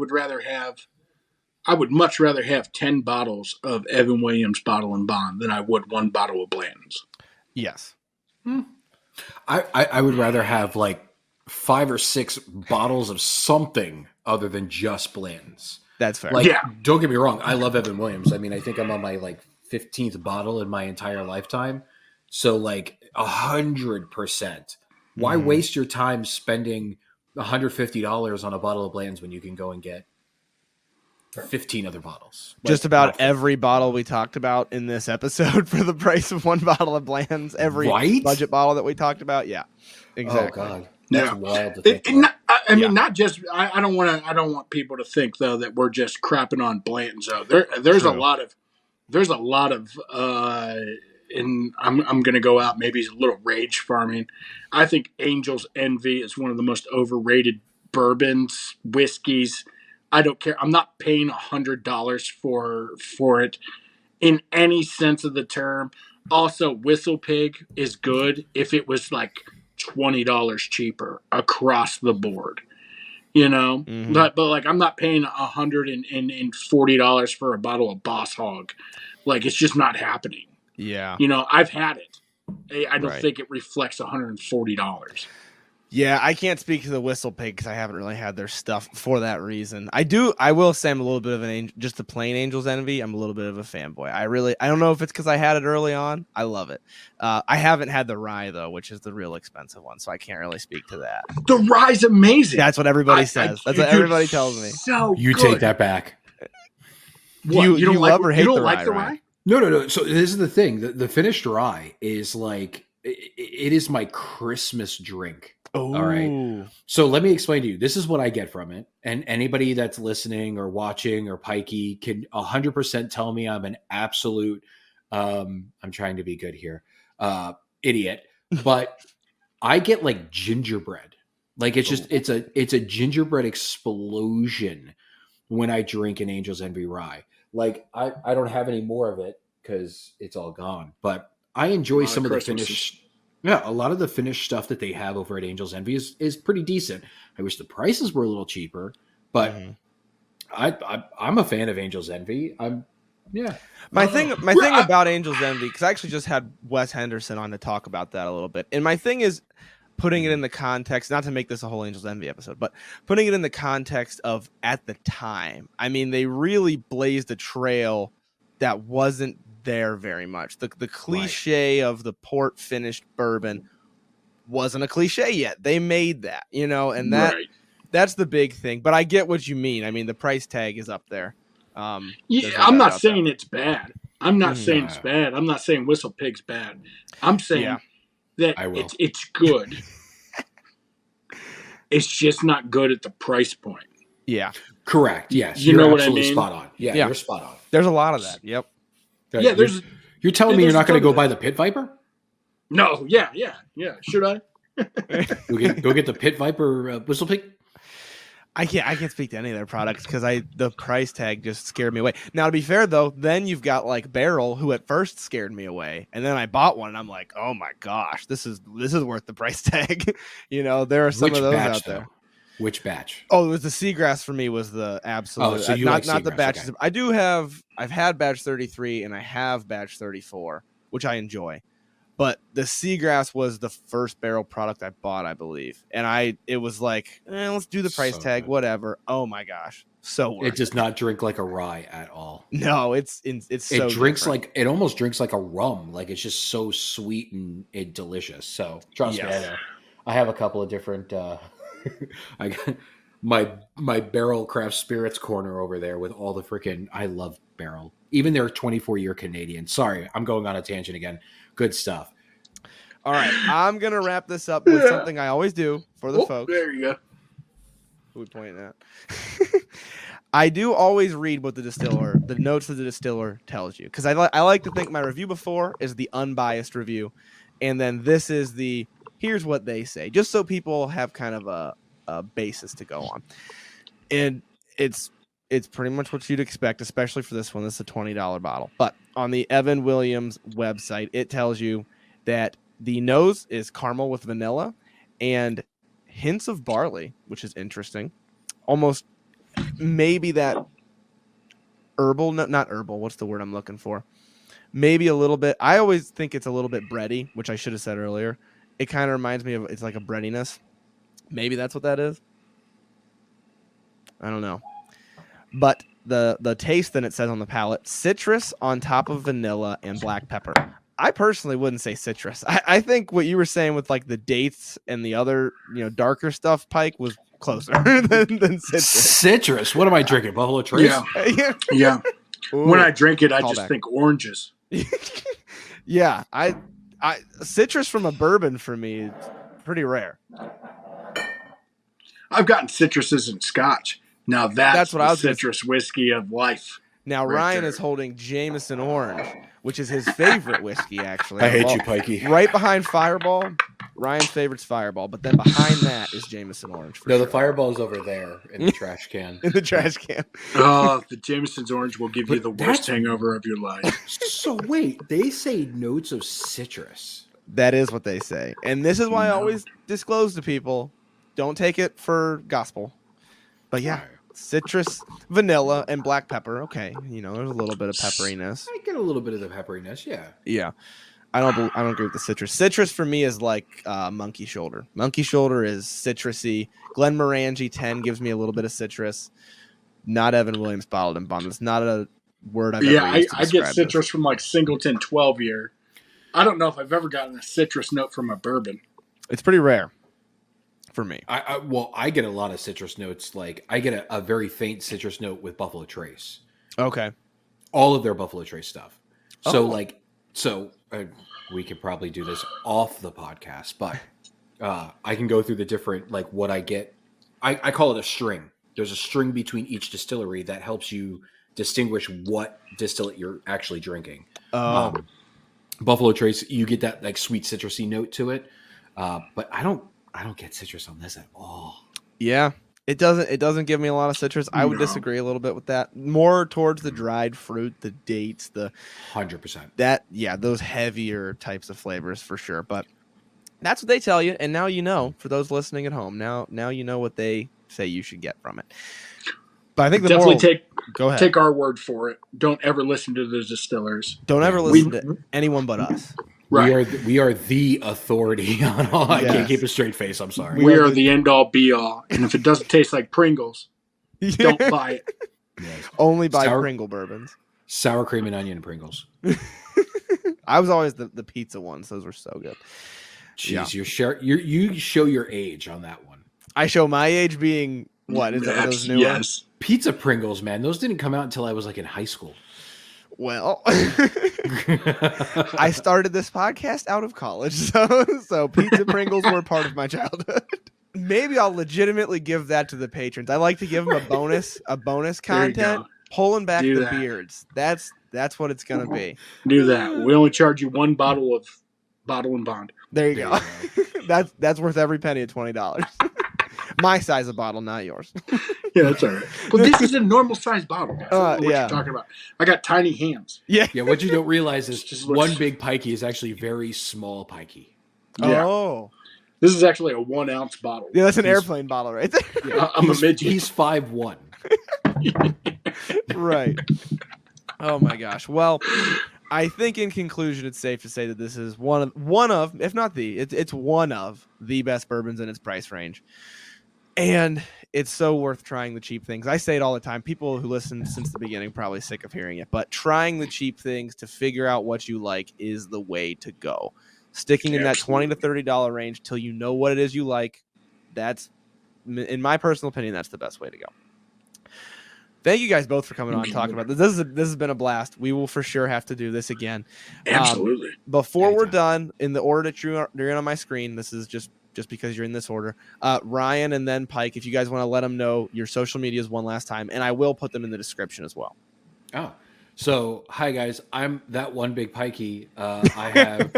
would much rather have 10 bottles of Evan Williams Bottle and Bond than I would one bottle of Blanton's. Yes. I would rather have like 5 or 6 bottles of something other than just Blanton's. That's fair. Don't get me wrong. I love Evan Williams. I mean, I think I'm on my like 15th bottle in my entire lifetime. So like 100%. Why waste your time spending $150 on a bottle of Blanton's when you can go and get 15 other bottles? Just about every bottle we talked about in this episode for the price of one bottle of Blanton's. Every budget bottle that we talked about. Yeah, exactly. Oh God. That's wild to think about. Not just. I don't want people to think though that we're just crapping on Blanton's. Though there's a lot of. And I'm going to go out maybe a little rage farming. I think Angel's Envy is one of the most overrated bourbons, whiskeys. I don't care. I'm not paying $100 for it in any sense of the term. Also, Whistle Pig is good if it was like $20 cheaper across the board, but like I'm not paying $140 for a bottle of Boss Hog. Like it's just not happening. Yeah. I've had it. I don't think it reflects $140. Yeah, I can't speak to the Whistle Pig because I haven't really had their stuff for that reason. I will say I'm a little bit of just the plain Angel's Envy. I'm a little bit of a fanboy. I don't know if it's because I had it early on. I love it. I haven't had the rye though, which is the real expensive one, so I can't really speak to that. The rye's amazing. That's what everybody says. That's what everybody tells me. So you good. Take that back. You don't love or hate the rye? Rye? No. So this is the thing. The finished rye is like it is my Christmas drink. Oh. All right. So let me explain to you. This is what I get from it. And anybody that's listening or watching or Pikey can 100% tell me I'm an absolute, I'm trying to be good here, idiot. But I get like gingerbread. Like it's just, it's a gingerbread explosion when I drink an Angel's Envy rye. Like I don't have any more of it because it's all gone. But I enjoy some of the finished. Yeah, a lot of the finished stuff that they have over at Angel's Envy is pretty decent. I wish the prices were a little cheaper, but I'm a fan of Angel's Envy. My thing about Angel's Envy, because I actually just had Wes Henderson on to talk about that a little bit, and my thing is putting it in the context, not to make this a whole Angel's Envy episode, but putting it in the context of at the time. I mean, they really blazed a trail that wasn't there very much. The cliche of the port finished bourbon wasn't a cliche yet. They made that, and that's the big thing. But I get what you mean. I mean, the price tag is up there. I'm not saying it's bad. I'm not saying it's bad. I'm not saying Whistle Pig's bad. I'm saying that it's good. It's just not good at the price point. Yeah. Correct. Yes. You know what I mean? Spot on. Yeah, you're spot on. There's a lot of that. Yep. Yeah, you're telling me you're not going to go buy the Pit Viper? No. Yeah. Should I? go get the Pit Viper Whistle Pig? I can't speak to any of their products because the price tag just scared me away. Now, to be fair though, then you've got like Barrel, who at first scared me away, and then I bought one and I'm like, oh my gosh, this is worth the price tag. There are some of those out there. Which batch? Oh, it was the Seagrass for me was the absolute. Oh, so you not the batches. Okay. I've had batch 33 and I have batch 34, which I enjoy. But the Seagrass was the first barrel product I bought, I believe. And it was like, let's do the price tag, whatever. Oh my gosh. So worth it does not drink like a rye at all. No, it's so it drinks different. it almost drinks like a rum. Like it's just so sweet and delicious. So trust me, I have a couple of different I got my barrel craft spirits corner over there with all the freaking I love barrel. Even their 24-year Canadian. Sorry, I'm going on a tangent again. Good stuff. All right, I'm gonna wrap this up with something I always do for the folks. There you go. Who we pointing at? I do always read what the notes of the distiller tells you, because I like to think my review before is the unbiased review, and then this is the here's what they say, just so people have kind of a basis to go on. And it's pretty much what you'd expect, especially for this one. This is a $20 bottle. But on the Evan Williams website, it tells you that the nose is caramel with vanilla and hints of barley, which is interesting. Almost maybe that herbal, not herbal. What's the word I'm looking for? Maybe a little bit. I always think it's a little bit bready, which I should have said earlier. It kind of reminds me of, it's like a breadiness. Maybe that's what that is. I don't know. But the taste, then it says on the palate, citrus on top of vanilla and black pepper. I personally wouldn't say citrus. I think what you were saying with like the dates and the other, darker stuff, Pike, was closer than citrus. Citrus? What am I drinking? Buffalo Trace? Yeah. Ooh, when I drink it, I just think oranges. Yeah, I citrus from a bourbon for me is pretty rare. I've gotten citruses in scotch. Now that's what I was citrus whiskey of life. Now Ryan is holding Jameson Orange, which is his favorite whiskey, actually. I hate you, Pikey. Right behind Fireball. Ryan's favorite's Fireball, but then behind that is Jameson Orange. No, the Fireball's over there in the trash can. In the trash can. Oh, the Jameson's Orange will give you the worst hangover of your life. So wait, they say notes of citrus. That is what they say. And this is why I always disclose to people, don't take it for gospel. But yeah, citrus, vanilla, and black pepper. Okay, there's a little bit of pepperiness. I get a little bit of the pepperiness, yeah. Yeah. I don't agree with the citrus. Citrus for me is like Monkey Shoulder. Monkey Shoulder is citrusy. Glenmorangie 10 gives me a little bit of citrus. Not Evan Williams Bottled and Bond. It's not a word I've ever used to I get citrus this. from like Singleton 12 year. I don't know if I've ever gotten a citrus note from a bourbon. It's pretty rare for me. I get a lot of citrus notes. Like I get a very faint citrus note with Buffalo Trace. Okay. All of their Buffalo Trace stuff. So we could probably do this off the podcast, but I can go through the different, like what I get. I call it a string. There's a string between each distillery that helps you distinguish what distillate you're actually drinking. Buffalo Trace, you get that like sweet citrusy note to it, but I don't get citrus on this at all. Yeah, It doesn't give me a lot of citrus. I would No. disagree a little bit with that. More towards the dried fruit, the dates, 100%. Those heavier types of flavors for sure. But that's what they tell you, and now you know. For those listening at home, now you know what they say you should get from it. But I think the Definitely go ahead. take our word for it. Don't ever listen to the distillers. Don't ever listen to anyone but us. Right. We are the authority on all. Yes. I can't keep a straight face. I'm sorry. We are the end all be all. And if it doesn't taste like Pringles, don't buy it. Yes. Only buy Pringle bourbons. Sour cream and onion Pringles. I was always the pizza ones. Those were so good. Jeez, you show your age on that one. I show my age being what? Is that those newer? Yes. Pizza Pringles, man. Those didn't come out until I was like in high school. Well, I started this podcast out of college, so pizza Pringles were part of my childhood. Maybe I'll legitimately give that to the patrons. I like to give them a bonus content, pulling back the beards. That's what it's gonna be. Do that. We only charge you one bottle and bond. There you go. That's worth every penny at $20. My size of bottle, not yours. Yeah, that's all right. But this is a normal size bottle. Guys. What yeah. you're talking about. I got tiny hands. Yeah. Yeah, what you don't realize is OneBigPikey is actually very small pikey. Yeah. Oh. This is actually a 1 ounce bottle. Yeah, that's an airplane bottle right there. Yeah, I'm a midget. He's 5'1". Right. Oh my gosh. Well, I think in conclusion, it's safe to say that this is one of, if not it's one of the best bourbons in its price range. And it's so worth trying the cheap things. I say it all the time. People who listen since the beginning probably sick of hearing it, but trying the cheap things to figure out what you like is the way to go. Sticking in that $20 to $30 range till you know what it is you like. That's, in my personal opinion, that's the best way to go. Thank you guys both for coming on and talking about this. This has been a blast. We will for sure have to do this again. Absolutely. Before we're done, in the order that you're in on my screen, this is just because you're in this order. Ryan and then Pike, if you guys want to let them know your social medias one last time, and I will put them in the description as well. Oh, so hi guys, I'm ThatOneDudeRyan. I have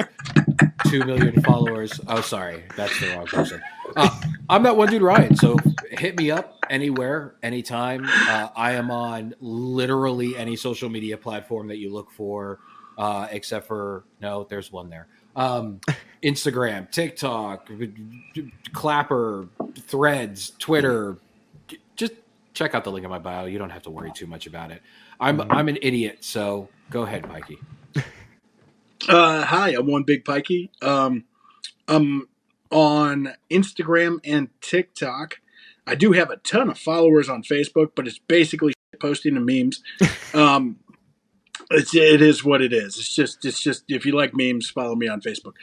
2 million followers. Oh, sorry, that's the wrong person. I'm ThatOneDudeRyan. So hit me up anywhere, anytime. I am on literally any social media platform that you look for, except for there's one there. Instagram, TikTok, Clapper, Threads, Twitter. Just check out the link in my bio. You don't have to worry too much about it. I'm an idiot, so go ahead, Pikey. Hi, I'm OneBigPikey. I'm on Instagram and TikTok. I do have a ton of followers on Facebook, but it's basically posting and memes. It is what it is. It's just if you like memes, follow me on Facebook.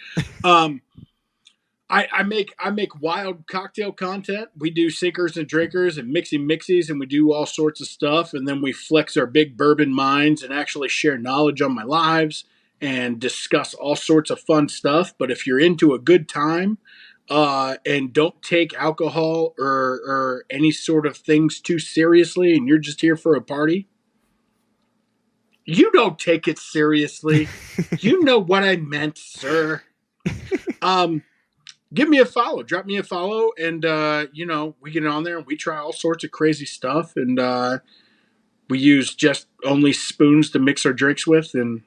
I make wild cocktail content. We do sinkers and drinkers and mixies, and we do all sorts of stuff. And then we flex our big bourbon minds and actually share knowledge on my lives and discuss all sorts of fun stuff. But if you're into a good time and don't take alcohol or any sort of things too seriously, and you're just here for a party, you don't take it seriously. You know what I meant, sir. Give me a follow. Drop me a follow. And, we get on there and we try all sorts of crazy stuff. And we use just only spoons to mix our drinks with. And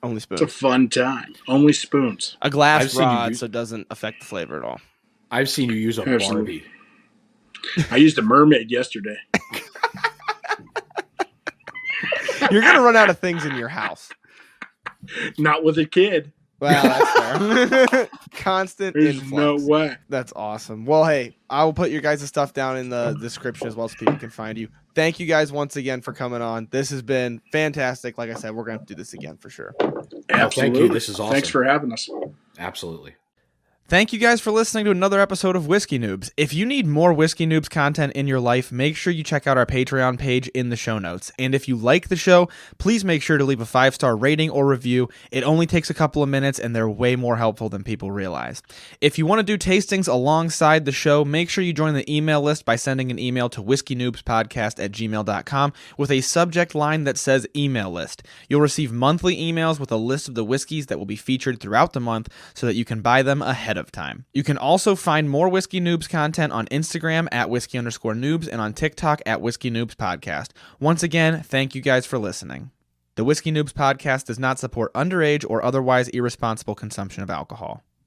only spoons. It's a fun time. Only spoons. A glass rod so it doesn't affect the flavor at all. I've seen you use a Barbie. I used a mermaid yesterday. You're going to run out of things in your house. Not with a kid. Well, that's fair. Constant There's influx. no way. That's awesome. Well, hey, I will put your guys' stuff down in the description as well so people can find you. Thank you guys once again for coming on. This has been fantastic. Like I said, we're going to do this again for sure. Absolutely. Thank you. This is awesome. Thanks for having us. Absolutely. Thank you guys for listening to another episode of Whiskey Noobs. If you need more Whiskey Noobs content in your life, make sure you check out our Patreon page in the show notes. And if you like the show, please make sure to leave a 5-star rating or review. It only takes a couple of minutes, and they're way more helpful than people realize. If you want to do tastings alongside the show, make sure you join the email list by sending an email to whiskeynoobspodcast@gmail.com with a subject line that says email list. You'll receive monthly emails with a list of the whiskeys that will be featured throughout the month so that you can buy them ahead ahead of time. You can also find more Whiskey Noobs content on Instagram at whiskey_noobs and on TikTok at Whiskey Noobs Podcast. Once again, thank you guys for listening. The Whiskey Noobs Podcast does not support underage or otherwise irresponsible consumption of alcohol.